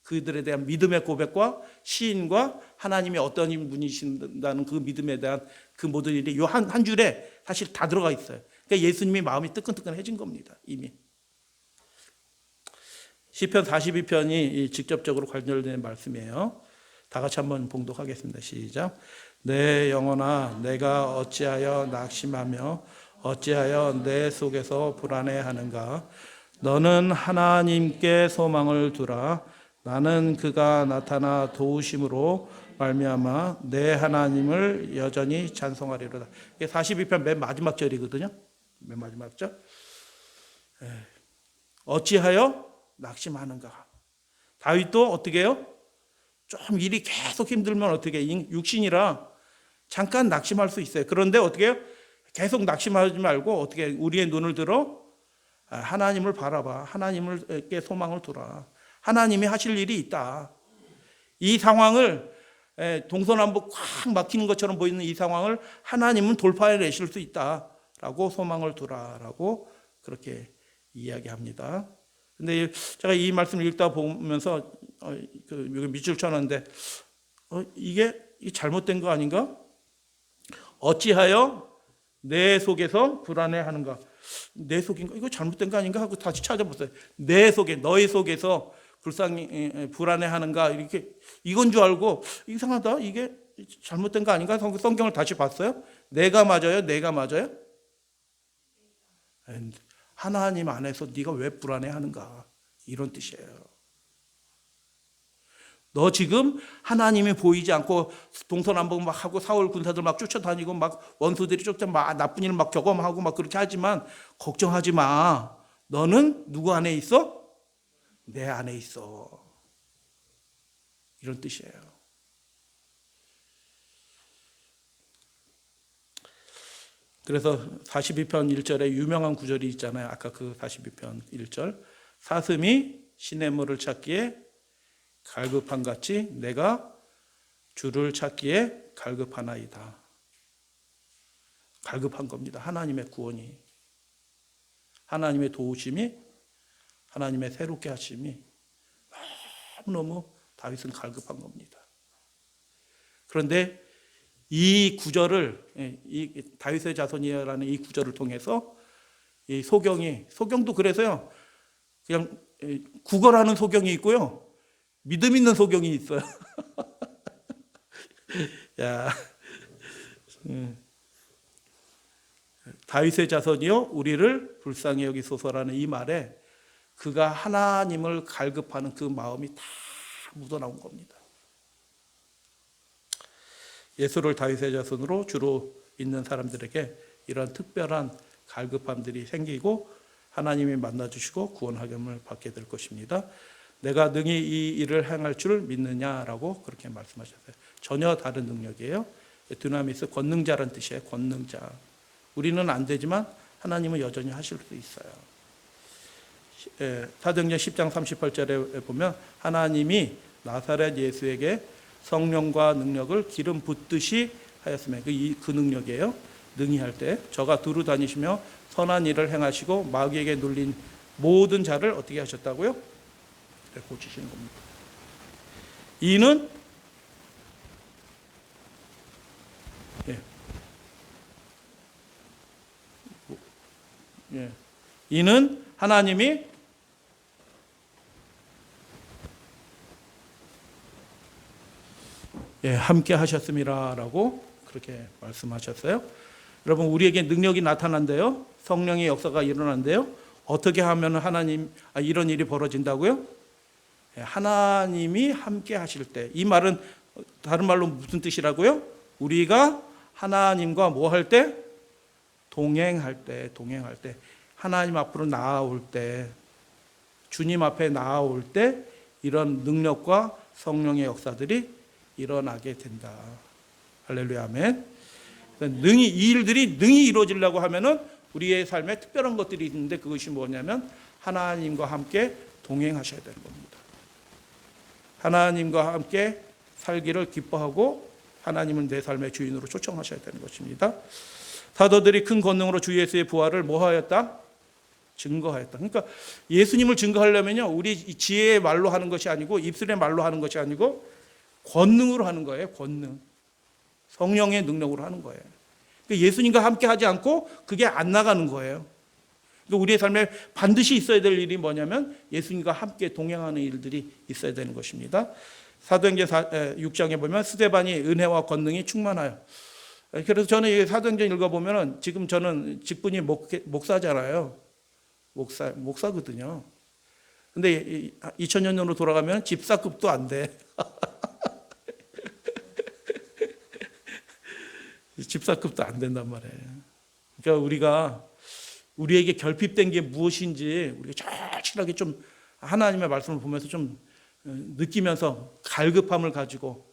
그들에 대한 믿음의 고백과 시인과 하나님이 어떤 분이신다는 그 믿음에 대한 그 모든 일이 이 한 줄에 사실 다 들어가 있어요. 그러니까 예수님이 마음이 뜨끈뜨끈해진 겁니다. 이미. 시편 42편이 직접적으로 관련된 말씀이에요. 다 같이 한번 봉독하겠습니다. 시작. 내 영혼아, 내가 어찌하여 낙심하며 어찌하여 내 속에서 불안해하는가? 너는 하나님께 소망을 두라. 나는 그가 나타나 도우심으로 말미암아 내 하나님을 여전히 찬송하리로다. 이게 42편 맨 마지막 절이거든요. 맨 마지막 절. 어찌하여 낙심하는가? 다윗도 어떻게 해요? 좀 일이 계속 힘들면 어떻게 해요? 육신이라 잠깐 낙심할 수 있어요. 그런데 어떻게 해요? 계속 낙심하지 말고 어떻게 해요? 우리의 눈을 들어 하나님을 바라봐. 하나님께 소망을 두라. 하나님이 하실 일이 있다. 이 상황을 동서남북 꽉 막히는 것처럼 보이는 이 상황을 하나님은 돌파해내실 수 있다라고 소망을 두라라고 그렇게 이야기합니다. 근데 제가 이 말씀을 읽다 보면서 밑줄 쳤는데 이게 잘못된 거 아닌가? 어찌하여 내 속에서 불안해하는가? 내 속인가? 이거 잘못된 거 아닌가? 하고 다시 찾아보세요. 내 속에, 너희 속에서 불안해하는가? 이렇게 이건 줄 알고 이상하다. 이게 잘못된 거 아닌가? 성경을 다시 봤어요. 내가 맞아요? 내가 맞아요? 하나님 안에서 네가 왜 불안해하는가? 이런 뜻이에요. 너 지금 하나님이 보이지 않고 동서남북 막 하고 사울 군사들 막 쫓아다니고 막 원수들이 쫓아 막 나쁜 일 막 경험하고 막 그렇게 하지만 걱정하지 마. 너는 누구 안에 있어? 내 안에 있어. 이런 뜻이에요. 그래서 42편 1절에 유명한 구절이 있잖아요. 아까 그 42편 1절. 사슴이 시냇물을 찾기에 갈급한 같이 내가 주를 찾기에 갈급하나이다. 갈급한 겁니다. 하나님의 구원이, 하나님의 도우심이, 하나님의 새롭게 하심이 너무너무 다윗은 갈급한 겁니다. 그런데 이 구절을, 이 다윗의 자손이라는 이 구절을 통해서 이 소경도 그래서요, 그냥 구걸하는 소경이 있고요, 믿음 있는 소경이 있어요. 야, 다윗의 자손이요 우리를 불쌍히 여기소서라는 이 말에 그가 하나님을 갈급하는 그 마음이 다 묻어나온 겁니다. 예수를 다윗의 자손으로 주로 믿는 사람들에게 이런 특별한 갈급함들이 생기고 하나님이 만나주시고 구원하심을 받게 될 것입니다. 내가 능히 이 일을 행할 줄 믿느냐라고 그렇게 말씀하셨어요. 전혀 다른 능력이에요. 두나미스, 권능자라는 뜻이에요. 권능자. 우리는 안 되지만 하나님은 여전히 하실 수 있어요. 사도행전 10장 38절에 보면 하나님이 나사렛 예수에게 성령과 능력을 기름 붓듯이 하였으며 그 능력이에요. 능히 할 때 저가 두루 다니시며 선한 일을 행하시고 마귀에게 눌린 모든 자를 어떻게 하셨다고요? 고치시는 겁니다. 이는 이는 하나님이 함께 하셨음이라라고 그렇게 말씀하셨어요. 여러분, 우리에게 능력이 나타난대요. 성령의 역사가 일어난대요. 어떻게 하면 이런 일이 벌어진다고요? 하나님이 함께 하실 때. 이 말은 다른 말로 무슨 뜻이라고요? 우리가 하나님과 뭐 할 때? 동행할 때. 하나님 앞으로 나아올 때, 주님 앞에 나아올 때 이런 능력과 성령의 역사들이 일어나게 된다. 할렐루야, 아멘. 이 일들이 능히 이루어지려고 하면은 우리의 삶에 특별한 것들이 있는데 그것이 뭐냐면 하나님과 함께 동행하셔야 되는 겁니다. 하나님과 함께 살기를 기뻐하고 하나님은 내 삶의 주인으로 초청하셔야 되는 것입니다. 사도들이 큰 권능으로 주 예수의 부활을 뭐하였다? 증거하였다. 그러니까 예수님을 증거하려면요, 우리 지혜의 말로 하는 것이 아니고 입술의 말로 하는 것이 아니고 권능으로 하는 거예요. 권능. 성령의 능력으로 하는 거예요. 그러니까 예수님과 함께 하지 않고 그게 안 나가는 거예요. 그러니까 우리의 삶에 반드시 있어야 될 일이 뭐냐면 예수님과 함께 동행하는 일들이 있어야 되는 것입니다. 사도행전 6장에 보면 스데반이 은혜와 권능이 충만하여. 그래서 저는 이 사도행전 읽어보면 지금 저는 직분이 목사잖아요. 목사거든요. 근데 2000년 전으로 돌아가면 집사급도 안 돼. 집사급도 안 된단 말이에요. 그러니까 우리에게 결핍된 게 무엇인지 우리가 확실하게 좀 하나님의 말씀을 보면서 좀 느끼면서 갈급함을 가지고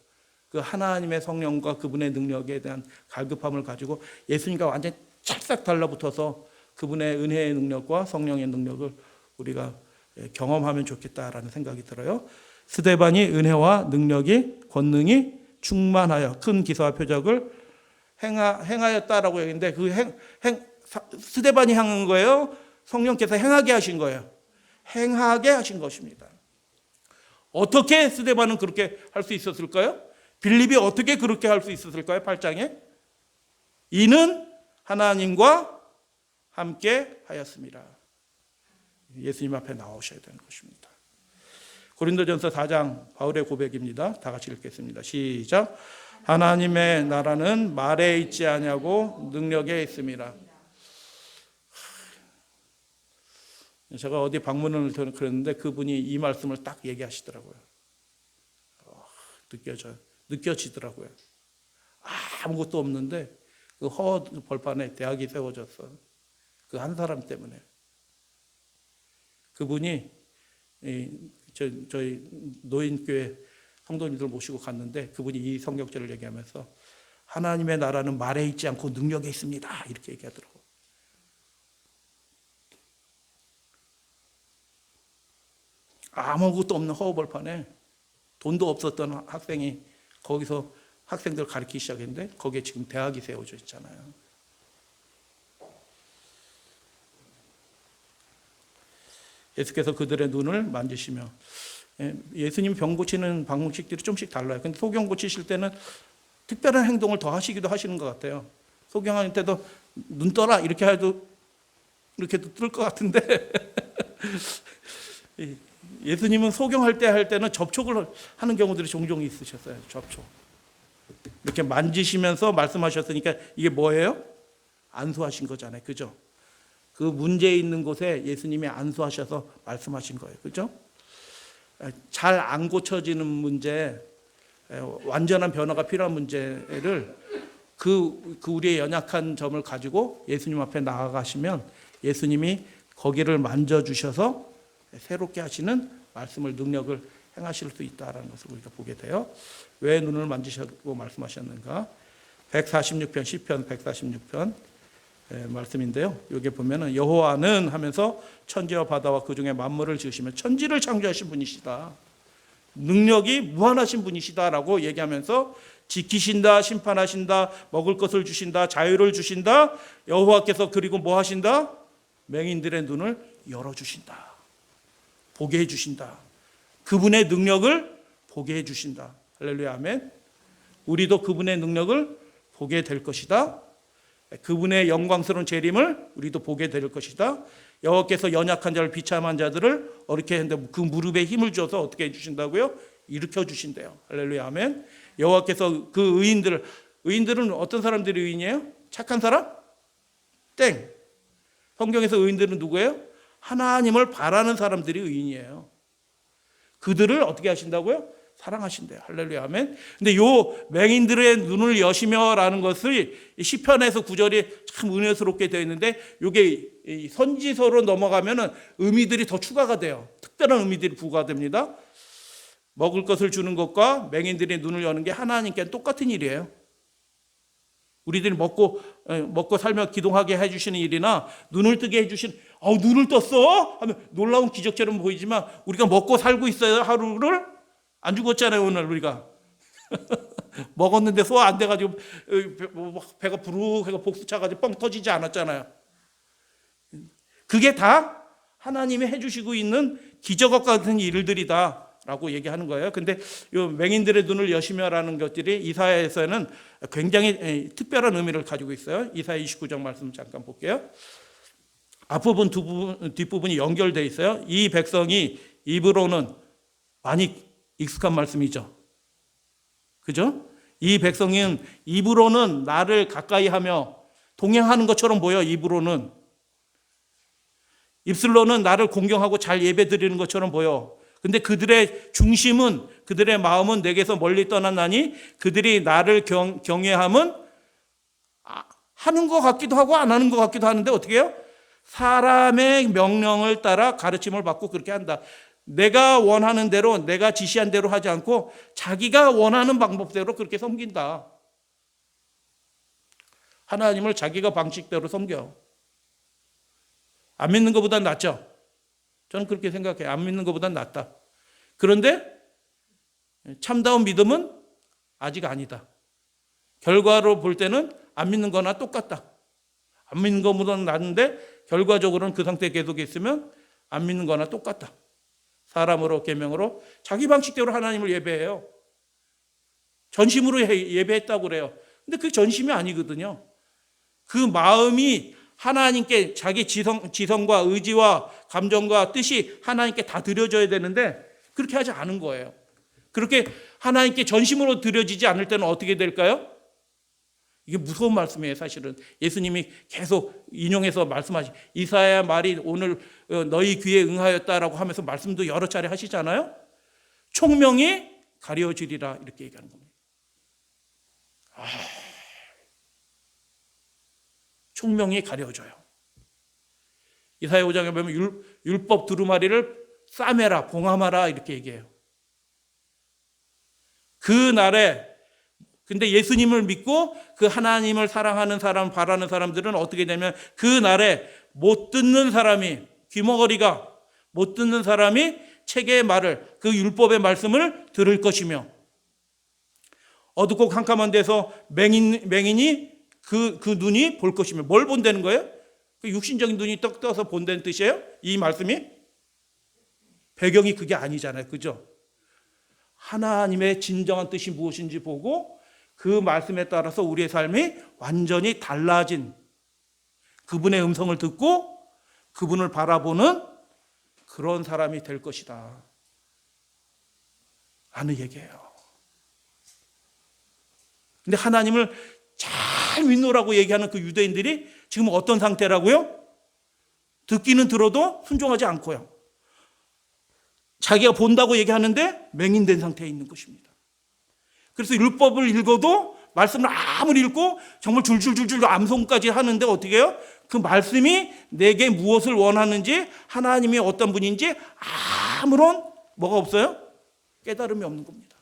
그 하나님의 성령과 그분의 능력에 대한 갈급함을 가지고 예수님과 완전히 찰싹 달라붙어서 그분의 은혜의 능력과 성령의 능력을 우리가 경험하면 좋겠다라는 생각이 들어요. 스데반이 은혜와 능력이 권능이 충만하여 큰 기사와 표적을 행하였다라고 얘기했는데 그 스데반이 행한 거예요? 성령께서 행하게 하신 거예요? 행하게 하신 것입니다. 어떻게 스데반은 그렇게 할 수 있었을까요? 빌립이 어떻게 그렇게 할 수 있었을까요? 8장에 이는 하나님과 함께 하였습니다. 예수님 앞에 나오셔야 되는 것입니다. 고린도전서 4장 바울의 고백입니다. 다 같이 읽겠습니다. 시작. 하나님의 나라는 말에 있지 아니하고 능력에 있습니다. 제가 어디 방문을 그랬는데 그분이 이 말씀을 딱 얘기하시더라고요. 느껴지더라고요. 아무것도 없는데 그 허 벌판에 대학이 세워졌어. 그 한 사람 때문에. 그분이 저희 노인교회 성도님들 모시고 갔는데 그분이 이 성경절을 얘기하면서 하나님의 나라는 말에 있지 않고 능력에 있습니다. 이렇게 얘기하더라고요. 아무것도 없는 허허벌판에 돈도 없었던 학생이 거기서 학생들 가르치기 시작했는데 거기에 지금 대학이 세워져 있잖아요. 예수께서 그들의 눈을 만지시며, 예수님 병 고치는 방식들이 좀씩 달라요. 근데 소경 고치실 때는 특별한 행동을 더 하시기도 하시는 것 같아요. 소경할 때도 눈 떠라 이렇게 해도 이렇게도 뜰 것 같은데 예수님은 소경할 때는 접촉을 하는 경우들이 종종 있으셨어요. 접촉. 이렇게 만지시면서 말씀하셨으니까 이게 뭐예요? 안수하신 거잖아요. 그죠? 그 문제 있는 곳에 예수님이 안수하셔서 말씀하신 거예요. 그죠? 잘 안 고쳐지는 문제, 완전한 변화가 필요한 문제를 그 우리의 연약한 점을 가지고 예수님 앞에 나아가시면 예수님이 거기를 만져주셔서 새롭게 하시는 말씀을 능력을 행하실 수 있다는 것을 우리가 보게 돼요. 왜 눈을 만지시고 말씀하셨는가? 146편 시편 146편 말씀인데요. 여기 보면은 여호와는 하면서 천지와 바다와 그 중에 만물을 지으시며 천지를 창조하신 분이시다. 능력이 무한하신 분이시다라고 얘기하면서 지키신다, 심판하신다, 먹을 것을 주신다, 자유를 주신다. 여호와께서 그리고 뭐 하신다? 맹인들의 눈을 열어주신다. 보게 해주신다. 그분의 능력을 보게 해주신다. 할렐루야, 아멘. 우리도 그분의 능력을 보게 될 것이다. 그분의 영광스러운 재림을 우리도 보게 될 것이다. 여호와께서 연약한 자를 비참한 자들을 어렵게 했는데 그 무릎에 힘을 줘서 어떻게 해주신다고요? 일으켜 주신대요. 할렐루야, 아멘. 여호와께서 그 의인들은 어떤 사람들이 의인이에요? 착한 사람? 땡. 성경에서 의인들은 누구예요? 하나님을 바라는 사람들이 의인이에요. 그들을 어떻게 하신다고요? 사랑하신대요. 할렐루야, 아멘. 근데 요 맹인들의 눈을 여시며라는 것을 시편에서 구절이 참 은혜스럽게 되어 있는데 요게 선지서로 넘어가면은 의미들이 더 추가가 돼요. 특별한 의미들이 부과됩니다. 먹을 것을 주는 것과 맹인들의 눈을 여는 게 하나님께 똑같은 일이에요. 우리들이 먹고 살며 기도하게 해주시는 일이나 눈을 뜨게 해주시는, 눈을 떴어? 하면 놀라운 기적처럼 보이지만 우리가 먹고 살고 있어요. 하루를 안 죽었잖아요. 오늘 우리가 먹었는데 소화 안 돼가지고 배가 부룩해서 복수 차가지고 뻥 터지지 않았잖아요. 그게 다 하나님이 해주시고 있는 기적과 같은 일들이다 라고 얘기하는 거예요. 근데 이 맹인들의 눈을 여시며라는 것들이 이사야에서는 굉장히 특별한 의미를 가지고 있어요. 이사야 29장 말씀 잠깐 볼게요. 앞부분 뒷부분이 연결되어 있어요. 이 백성이 입으로는 많이 익숙한 말씀이죠. 그죠? 이 백성은 입으로는 나를 가까이 하며 동행하는 것처럼 보여. 입으로는. 입술로는 나를 공경하고 잘 예배 드리는 것처럼 보여. 근데 그들의 중심은, 그들의 마음은 내게서 멀리 떠났나니 그들이 나를 경외함은 하는 것 같기도 하고 안 하는 것 같기도 하는데 어떻게 해요? 사람의 명령을 따라 가르침을 받고 그렇게 한다. 내가 원하는 대로, 내가 지시한 대로 하지 않고 자기가 원하는 방법대로 그렇게 섬긴다. 하나님을 자기가 방식대로 섬겨. 안 믿는 것보단 낫죠? 저는 그렇게 생각해요. 안 믿는 것보단 낫다. 그런데 참다운 믿음은 아직 아니다. 결과로 볼 때는 안 믿는 거나 똑같다. 안 믿는 것보다 낫는데 결과적으로는 그 상태에 계속 있으면 안 믿는 거나 똑같다. 사람으로 계명으로 자기 방식대로 하나님을 예배해요. 전심으로 예배했다고 그래요. 근데 그게 전심이 아니거든요. 그 마음이 하나님께 자기 지성과 의지와 감정과 뜻이 하나님께 다 드려져야 되는데 그렇게 하지 않은 거예요. 그렇게 하나님께 전심으로 드려지지 않을 때는 어떻게 될까요? 이게 무서운 말씀이에요. 사실은 예수님이 계속 인용해서 말씀하시 이사야 말이 오늘 너희 귀에 응하였다라고 하면서 말씀도 여러 차례 하시잖아요. 총명이 가려지리라 이렇게 얘기하는 겁니다. 총명이 가려져요. 이사야 5장에 보면 율법 두루마리를 싸매라 봉함하라 이렇게 얘기해요. 그 날에 근데 예수님을 믿고 그 하나님을 사랑하는 사람 바라는 사람들은 어떻게 되면 그 날에 못 듣는 사람이 귀머거리가 못 듣는 사람이 책의 말을 그 율법의 말씀을 들을 것이며 어둡고 캄캄한 데서 맹인이 그 눈이 볼 것이며 뭘 본다는 거예요? 그 육신적인 눈이 떡 떠서 본다는 뜻이에요? 이 말씀이? 배경이 그게 아니잖아요. 그죠? 하나님의 진정한 뜻이 무엇인지 보고 그 말씀에 따라서 우리의 삶이 완전히 달라진 그분의 음성을 듣고 그분을 바라보는 그런 사람이 될 것이다 라는 얘기예요. 근데 하나님을 잘 믿노라고 얘기하는 그 유대인들이 지금 어떤 상태라고요? 듣기는 들어도 순종하지 않고요. 자기가 본다고 얘기하는데 맹인된 상태에 있는 것입니다. 그래서 율법을 읽어도 말씀을 아무리 읽고 정말 줄줄줄줄 암송까지 하는데 어떻게 해요? 그 말씀이 내게 무엇을 원하는지 하나님이 어떤 분인지 아무런 뭐가 없어요? 깨달음이 없는 겁니다.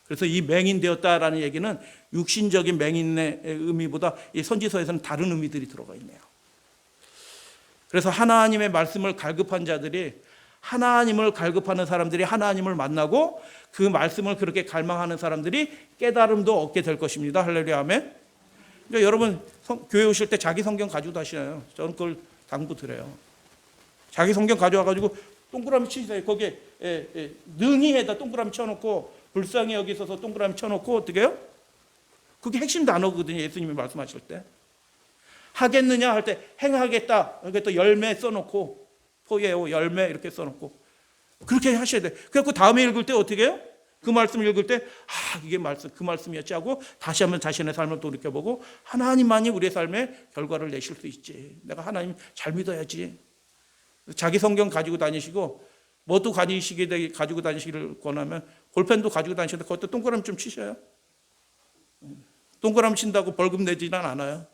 그래서 이 맹인 되었다라는 얘기는 육신적인 맹인의 의미보다 이 선지서에서는 다른 의미들이 들어가 있네요. 그래서 하나님의 말씀을 갈급한 자들이 하나님을 갈급하는 사람들이 하나님을 만나고 그 말씀을 그렇게 갈망하는 사람들이 깨달음도 얻게 될 것입니다. 할렐루야 아멘. 그러니까 여러분 교회 오실 때 자기 성경 가지고 다시나요? 저는 그걸 당부드려요. 자기 성경 가져와가지고 동그라미 치세요. 거기에 능히에다 동그라미 쳐놓고 불쌍히 여기 있어서 동그라미 쳐놓고 어떻게 해요? 그게 핵심 단어거든요. 예수님이 말씀하실 때. 하겠느냐 할 때 행하겠다. 이렇게 또 열매 써놓고 포예요 열매 이렇게 써놓고 그렇게 하셔야 돼요. 그래서 다음에 읽을 때 어떻게 해요? 그 말씀을 읽을 때 이게 그 말씀이었지 하고 다시 한번 자신의 삶을 돌이켜보고 하나님만이 우리의 삶에 결과를 내실 수 있지. 내가 하나님 잘 믿어야지. 자기 성경 가지고 다니시고 뭐도 가지고 다니시기를 권하면 볼펜도 가지고 다니시는데 그것도 동그라미 좀 치셔요. 동그라미 친다고 벌금 내지는 않아요.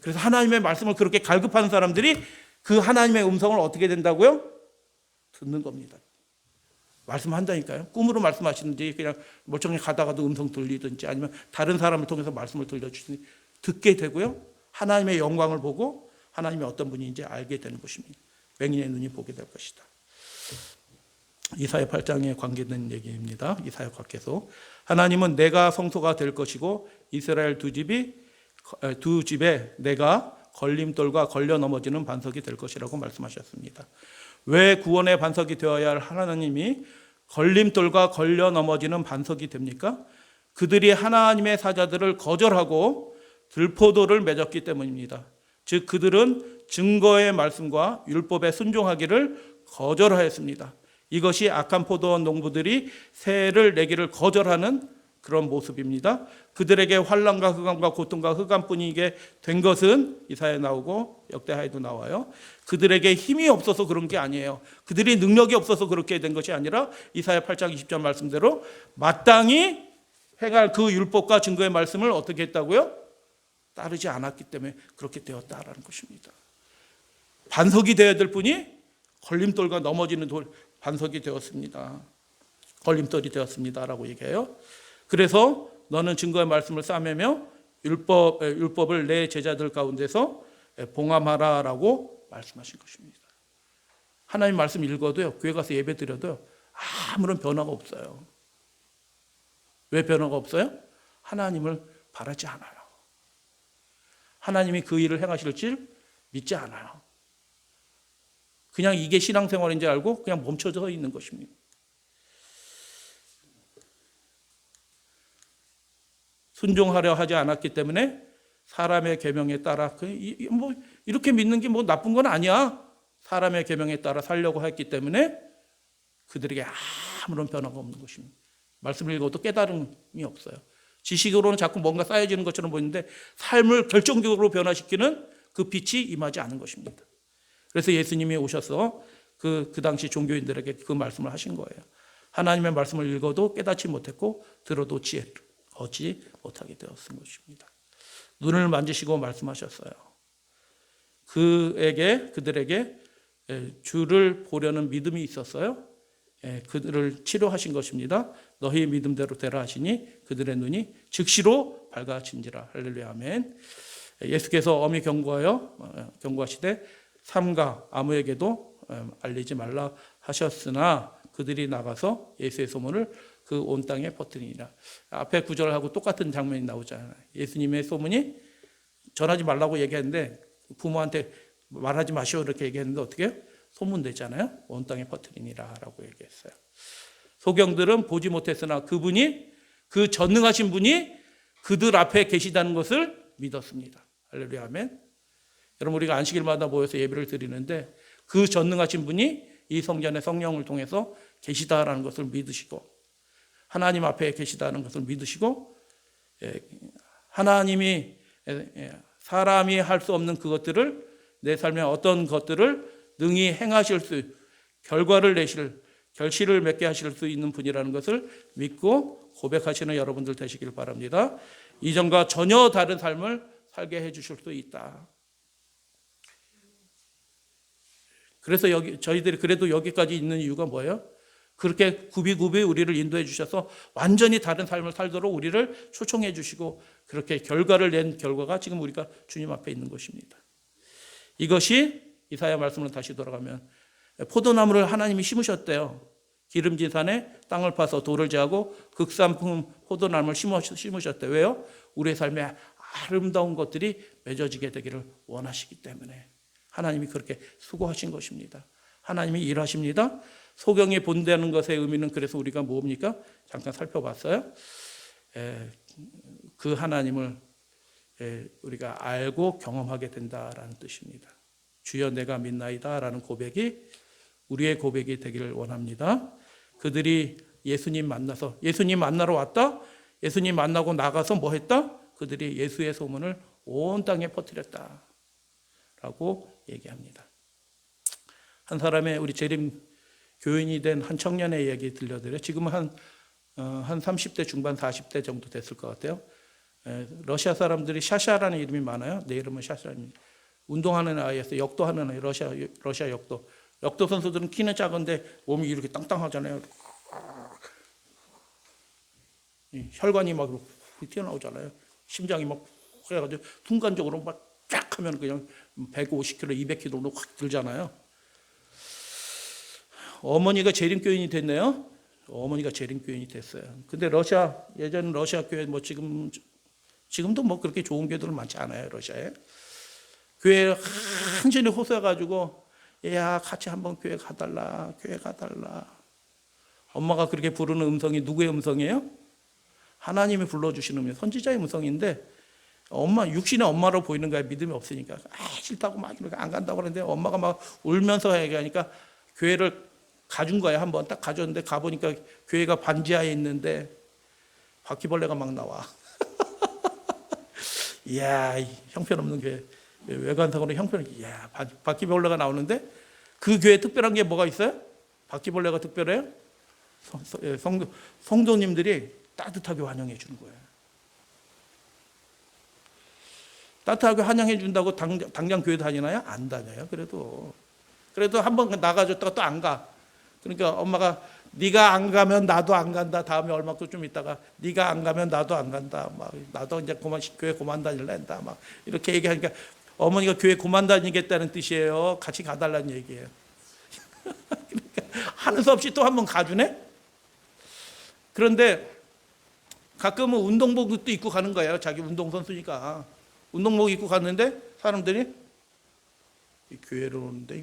그래서 하나님의 말씀을 그렇게 갈급하는 사람들이 그 하나님의 음성을 어떻게 된다고요? 듣는 겁니다. 말씀한다니까요. 꿈으로 말씀하시는지 그냥 멀쩡히 가다가도 음성 들리든지 아니면 다른 사람을 통해서 말씀을 들려주시든지 듣게 되고요. 하나님의 영광을 보고 하나님이 어떤 분인지 알게 되는 것입니다. 맹인의 눈이 보게 될 것이다. 이사야 8장에 관계된 얘기입니다. 이사야 곽께서 하나님은 내가 성소가 될 것이고 이스라엘 두 집에 내가 걸림돌과 걸려 넘어지는 반석이 될 것이라고 말씀하셨습니다. 왜 구원의 반석이 되어야 할 하나님이 걸림돌과 걸려 넘어지는 반석이 됩니까? 그들이 하나님의 사자들을 거절하고 들포도를 맺었기 때문입니다. 즉 그들은 증거의 말씀과 율법에 순종하기를 거절하였습니다. 이것이 악한 포도원 농부들이 새를 내기를 거절하는 그런 모습입니다. 그들에게 환난과 흑암과 고통과 흑암뿐이게 된 것은 이사야에 나오고 역대하에도 나와요. 그들에게 힘이 없어서 그런 게 아니에요. 그들이 능력이 없어서 그렇게 된 것이 아니라 이사야 8장 20절 말씀대로 마땅히 행할 그 율법과 증거의 말씀을 어떻게 했다고요? 따르지 않았기 때문에 그렇게 되었다라는 것입니다. 반석이 되어야 될 분이 걸림돌과 넘어지는 반석이 되었습니다. 걸림돌이 되었습니다라고 얘기해요. 그래서 너는 증거의 말씀을 싸매며 율법을 내 제자들 가운데서 봉함하라라고 말씀하신 것입니다. 하나님 말씀 읽어도요, 교회 가서 예배 드려도요, 아무런 변화가 없어요. 왜 변화가 없어요? 하나님을 바라지 않아요. 하나님이 그 일을 행하실 줄 믿지 않아요. 그냥 이게 신앙생활인지 알고 그냥 멈춰져 있는 것입니다. 순종하려 하지 않았기 때문에 사람의 계명에 따라 이렇게 믿는 게 뭐 나쁜 건 아니야. 사람의 계명에 따라 살려고 했기 때문에 그들에게 아무런 변화가 없는 것입니다. 말씀을 읽어도 깨달음이 없어요. 지식으로는 자꾸 뭔가 쌓여지는 것처럼 보이는데 삶을 결정적으로 변화시키는 그 빛이 임하지 않은 것입니다. 그래서 예수님이 오셔서 그 당시 종교인들에게 그 말씀을 하신 거예요. 하나님의 말씀을 읽어도 깨닫지 못했고 들어도 지혜를 얻지 못하게 되었은 것입니다. 눈을 만지시고 말씀하셨어요. 그들에게 주를 보려는 믿음이 있었어요. 그들을 치료하신 것입니다. 너희 믿음대로 되라 하시니 그들의 눈이 즉시로 밝아진지라. 할렐루야 아멘. 예수께서 엄히 경고하시되 삼가 아무에게도 알리지 말라 하셨으나 그들이 나가서 예수의 소문을 그 온 땅에 퍼뜨리니라. 앞에 구절하고 똑같은 장면이 나오잖아요. 예수님의 소문이 전하지 말라고 얘기했는데 부모한테 말하지 마시오 이렇게 얘기했는데 어떻게 해요? 소문되잖아요. 온 땅에 퍼뜨리니라 라고 얘기했어요. 소경들은 보지 못했으나 그분이, 그 전능하신 분이 그들 앞에 계시다는 것을 믿었습니다. 할렐루야 아멘. 여러분 우리가 안식일마다 모여서 예배를 드리는데 그 전능하신 분이 이 성전의 성령을 통해서 계시다라는 것을 믿으시고 하나님 앞에 계시다는 것을 믿으시고 하나님이 사람이 할 수 없는 그것들을 내 삶에 어떤 것들을 능히 행하실 수, 결실을 맺게 하실 수 있는 분이라는 것을 믿고 고백하시는 여러분들 되시길 바랍니다. 이전과 전혀 다른 삶을 살게 해주실 수 있다. 그래서 저희들이 그래도 여기까지 있는 이유가 뭐예요? 그렇게 굽이굽이 우리를 인도해 주셔서 완전히 다른 삶을 살도록 우리를 초청해 주시고 그렇게 결과를 낸 결과가 지금 우리가 주님 앞에 있는 것입니다. 이것이 이사야 말씀으로 다시 돌아가면 포도나무를 하나님이 심으셨대요. 기름진 산에 땅을 파서 돌을 제하고 극산품 포도나무를 심으셨대요. 왜요? 우리의 삶에 아름다운 것들이 맺어지게 되기를 원하시기 때문에 하나님이 그렇게 수고하신 것입니다. 하나님이 일하십니다. 소경이 본다는 것의 의미는 그래서 우리가 뭡니까? 잠깐 살펴봤어요. 그 하나님을 우리가 알고 경험하게 된다라는 뜻입니다. 주여 내가 믿나이다 라는 고백이 우리의 고백이 되기를 원합니다. 그들이 예수님 만나러 왔다. 예수님 만나고 나가서 뭐 했다? 그들이 예수의 소문을 온 땅에 퍼뜨렸다 라고 얘기합니다. 한 사람의 우리 재림 교인이 된 한 청년의 얘기 들려드려요. 지금은 한 30대 중반 40대 정도 됐을 것 같아요. 러시아 사람들이 샤샤라는 이름이 많아요. 내 이름은 샤샤입니다. 운동하는 아이였어요. 역도하는 아이, 러시아 역도. 역도 선수들은 키는 작은데 몸이 이렇게 땅땅하잖아요. 혈관이 막 튀어나오잖아요. 심장이 막 해가지고 순간적으로 막 쫙 하면 그냥 150kg, 200kg로 확 들잖아요. 어머니가 재림교인이 됐네요. 어머니가 재림교인이 됐어요. 근데 예전 러시아 교회 뭐 지금도 뭐 그렇게 좋은 교회들은 많지 않아요. 러시아에. 교회에 한전히 호소해가지고 야 같이 한번 교회 가달라. 엄마가 그렇게 부르는 음성이 누구의 음성이에요? 하나님이 불러주시는 음성, 선지자의 음성인데 육신의 엄마로 보이는 거야. 믿음이 없으니까 싫다고 막 이렇게 안 간다고 그러는데 엄마가 막 울면서 얘기하니까 교회를 가준 거야. 한번 딱 가졌는데 가보니까 교회가 반지하에 있는데 바퀴벌레가 막 나와. 이야 형편없는 교회. 외관상으로 이야 바퀴벌레가 나오는데 그 교회에 특별한 게 뭐가 있어요? 바퀴벌레가 특별해요? 성도님들이 따뜻하게 환영해 주는 거예요. 따뜻하게 환영해 준다고 당장 교회 다니나요? 안 다녀요. 그래도 한번 나가줬다가 또 안 가. 그러니까 엄마가 네가 안 가면 나도 안 간다. 다음에 얼마큼 좀 있다가 네가 안 가면 나도 안 간다. 막 나도 이제 교회 그만 다닐란다. 막 이렇게 얘기하니까 어머니가 교회 그만 다니겠다는 뜻이에요. 같이 가달라는 얘기예요. 그러니까 하는 수 없이 또 한번 가주네. 그런데 가끔은 운동복도 입고 가는 거예요. 자기 운동선수니까. 운동복 입고 갔는데 사람들이 이 교회를 오는데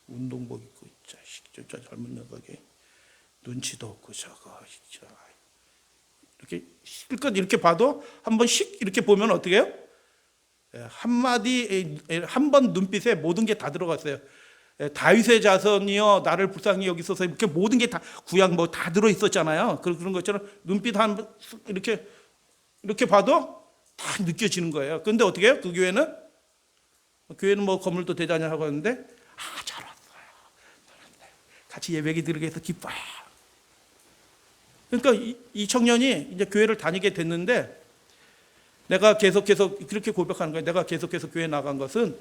운동복 입고 자식 저 젊은 녀석이 눈치도 없고 저거 이렇게 실컷 이렇게 봐도 한 번씩 이렇게 보면 어떻게 해요? 한마디 한 번 눈빛에 모든 게 다 들어갔어요. 다윗의 자손이여 나를 불쌍히 여기소서, 이렇게 모든 게 다 구약 뭐 다 들어 있었잖아요. 그런 것처럼 눈빛 한 번 이렇게 봐도 다 느껴지는 거예요. 그런데 어떻게 해요? 그 교회는 뭐 건물도 대단하고 하는데 잘 왔어요. 같이 예배기 드리게 해서 기뻐요. 그러니까 이 청년이 이제 교회를 다니게 됐는데, 내가 계속해서 그렇게 고백하는 거예요. 내가 계속해서 교회 나간 것은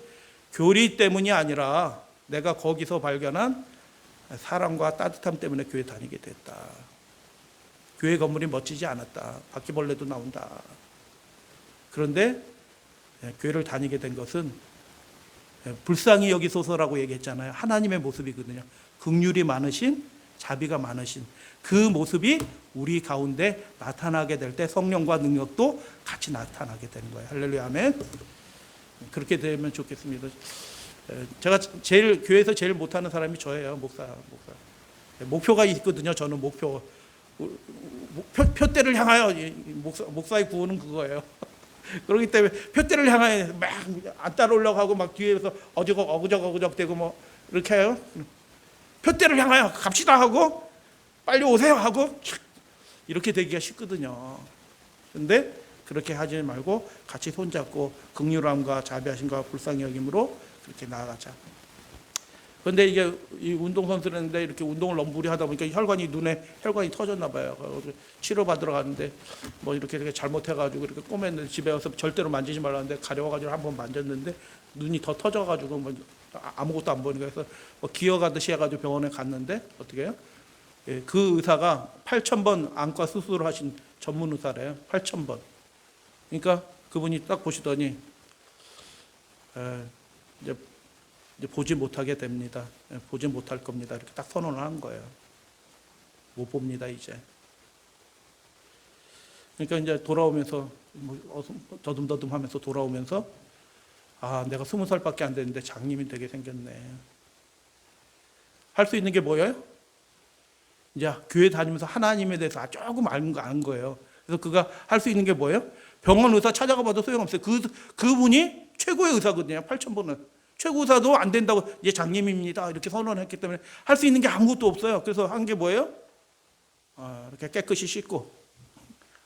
교리 때문이 아니라 내가 거기서 발견한 사랑과 따뜻함 때문에 교회 다니게 됐다. 교회 건물이 멋지지 않았다. 바퀴벌레도 나온다. 그런데 교회를 다니게 된 것은 불쌍히 여기소서라고 얘기했잖아요. 하나님의 모습이거든요. 긍휼이 많으신, 자비가 많으신 그 모습이 우리 가운데 나타나게 될 때 성령과 능력도 같이 나타나게 되는 거예요. 할렐루야, 아멘. 그렇게 되면 좋겠습니다. 제가 교회에서 제일 못하는 사람이 저예요. 목사. 목표가 있거든요. 저는 표대를 향하여, 목사의 구호는 그거예요. 그렇기 때문에 표대를 향하여 막 안 따라오려고 하고 막 뒤에서 어그적 대고 뭐 이렇게 해요. 표대를 향하여 갑시다 하고 빨리 오세요 하고 이렇게 되기가 쉽거든요. 그런데 그렇게 하지 말고 같이 손잡고 긍휼함과 자비하심과 불쌍히 여김으로 그렇게 나아가자. 그런데 이게 이 운동선수였는데 이렇게 운동을 너무 무리 하다 보니까 눈에 혈관이 터졌나 봐요. 치료받으러 가는데 뭐 이렇게 잘못해가지고 이렇게 꼬맸는데 집에 와서 절대로 만지지 말라는데 가려워가지고 한번 만졌는데 눈이 더 터져가지고 뭐 아무것도 안 보이는 거예요. 그래서 뭐 기어가듯이 해가지고 병원에 갔는데 어떻게 해요? 그 의사가 8,000번 안과 수술을 하신 전문 의사래요. 8,000번. 그러니까 그분이 딱 보시더니 이제 보지 못하게 됩니다. 보지 못할 겁니다. 이렇게 딱 선언을 한 거예요. 못 봅니다, 이제. 그러니까 이제 돌아오면서 더듬더듬 하면서 돌아오면서 내가 20살밖에 안 됐는데 장님이 되게 생겼네. 할 수 있는 게 뭐예요? 이제 교회 다니면서 하나님에 대해서 조금 아는 거예요. 그래서 그가 할 수 있는 게 뭐예요? 병원 의사 찾아가 봐도 소용없어요. 그분이 최고의 의사거든요. 8,000번은. 최고 의사도 안 된다고 이제 장님입니다. 이렇게 선언했기 때문에 할 수 있는 게 아무것도 없어요. 그래서 한 게 뭐예요? 이렇게 깨끗이 씻고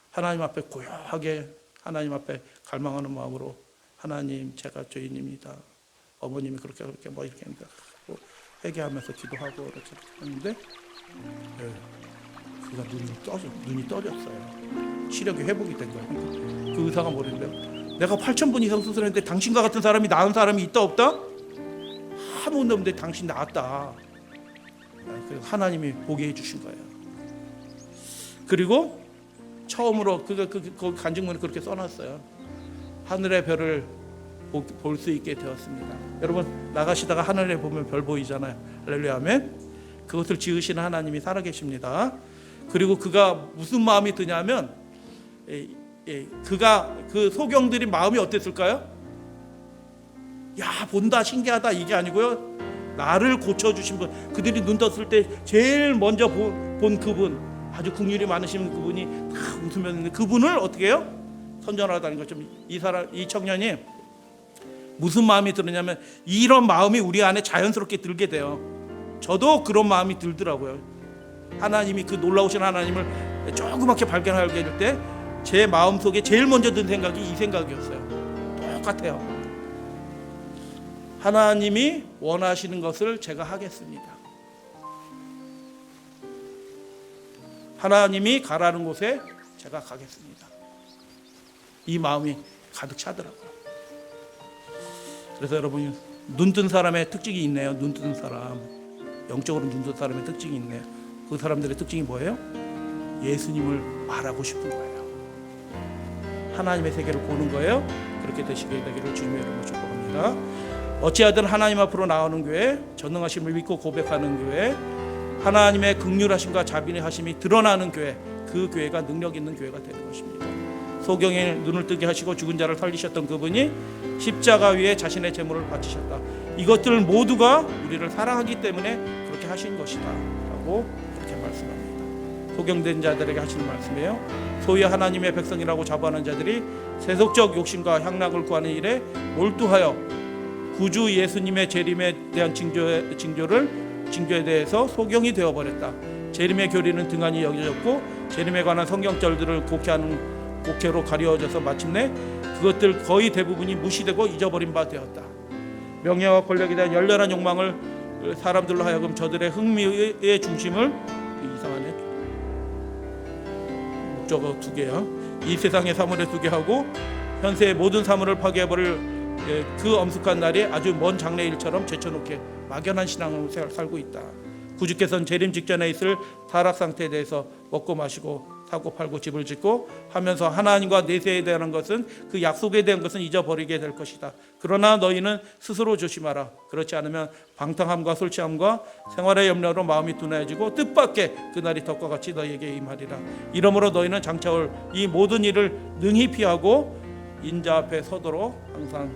하나님 앞에 고요하게 하나님 앞에 갈망하는 마음으로 하나님 제가 죄인입니다. 어머님이 그렇게 뭐 이렇게 회개하면서 기도하고 이렇게 했는데 그가 눈이 떠졌어요. 시력이 회복이 된 거예요. 그 의사가 뭐랬는데요? 내가 8,000번 이상 수술했는데 당신과 같은 사람이 나은 사람이 있다 없다? 아무도 없는데 당신 나았다. 그래서 하나님이 보게 해주신 거예요. 그리고 처음으로 그 간증문을 그렇게 써놨어요. 하늘의 별을 볼 수 있게 되었습니다. 여러분 나가시다가 하늘에 보면 별 보이잖아요. 할렐루야, 아멘. 그것을 지으시는 하나님이 살아계십니다. 그리고 그가 무슨 마음이 드냐면 그가 그 소경들이 마음이 어땠을까요? 야, 본다, 신기하다 이게 아니고요. 나를 고쳐주신 분, 그들이 눈 떴을 때 제일 먼저 본 그분, 아주 긍휼이 많으신 그분이 다 웃으면서 그분을 어떻게 해요? 선전하다는 거죠. 이 청년이 무슨 마음이 들었냐면 이런 마음이 우리 안에 자연스럽게 들게 돼요. 저도 그런 마음이 들더라고요. 하나님이 그 놀라우신 하나님을 조그맣게 발견하게 될 때 제 마음속에 제일 먼저 든 생각이 이 생각이었어요. 똑같아요. 하나님이 원하시는 것을 제가 하겠습니다. 하나님이 가라는 곳에 제가 가겠습니다. 이 마음이 가득 차더라고요. 그래서 여러분 눈 뜬 사람의 특징이 있네요. 눈 뜨는 사람, 영적으로 눈 뜬 사람의 특징이 있네요. 그 사람들의 특징이 뭐예요? 예수님을 말하고 싶은 거예요. 하나님의 세계를 보는 거예요. 그렇게 되시게 되기를 주님의 이름으로 축복합니다. 어찌하든 하나님 앞으로 나오는 교회, 전능하심을 믿고 고백하는 교회, 하나님의 긍휼하심과 자비하심이 드러나는 교회, 그 교회가 능력 있는 교회가 되는 것입니다. 소경의 눈을 뜨게 하시고 죽은 자를 살리셨던 그분이 십자가 위에 자신의 재물을 바치셨다. 이것들 모두가 우리를 사랑하기 때문에 그렇게 하신 것이다 라고 그렇게 말씀합니다. 소경된 자들에게 하시는 말씀이에요. 소위 하나님의 백성이라고 자부하는 자들이 세속적 욕심과 향락을 구하는 일에 몰두하여 구주 예수님의 재림에 대한 징조에 대해서 소경이 되어버렸다. 재림의 교리는 등한히 여겨졌고 재림에 관한 성경절들을 곡해로 가려져서 마침내 그것들 거의 대부분이 무시되고 잊어버린 바 되었다. 명예와 권력에 대한 열렬한 욕망을 사람들로 하여금 저들의 흥미의 중심을 이상하네. 목적어 두 개야. 이 세상의 사물에 두게 하고 현세의 모든 사물을 파괴해버릴 그 엄숙한 날이 아주 먼 장래일처럼 제쳐놓게 막연한 신앙으로 살고 있다. 구주께서는 재림 직전에 있을 타락 상태에 대해서 먹고 마시고 사고 팔고 집을 짓고 하면서 하나님과 내세에 대한 것은 그 약속에 대한 것은 잊어버리게 될 것이다. 그러나 너희는 스스로 조심하라. 그렇지 않으면 방탕함과 술 취함과 생활의 염려로 마음이 둔해지고 뜻밖의 그날이 덕과 같이 너희에게 임하리라. 이러므로 너희는 장차올 이 모든 일을 능히 피하고 인자 앞에 서도록 항상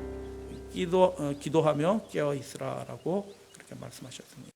기도하며 깨어 있으라라고 그렇게 말씀하셨습니다.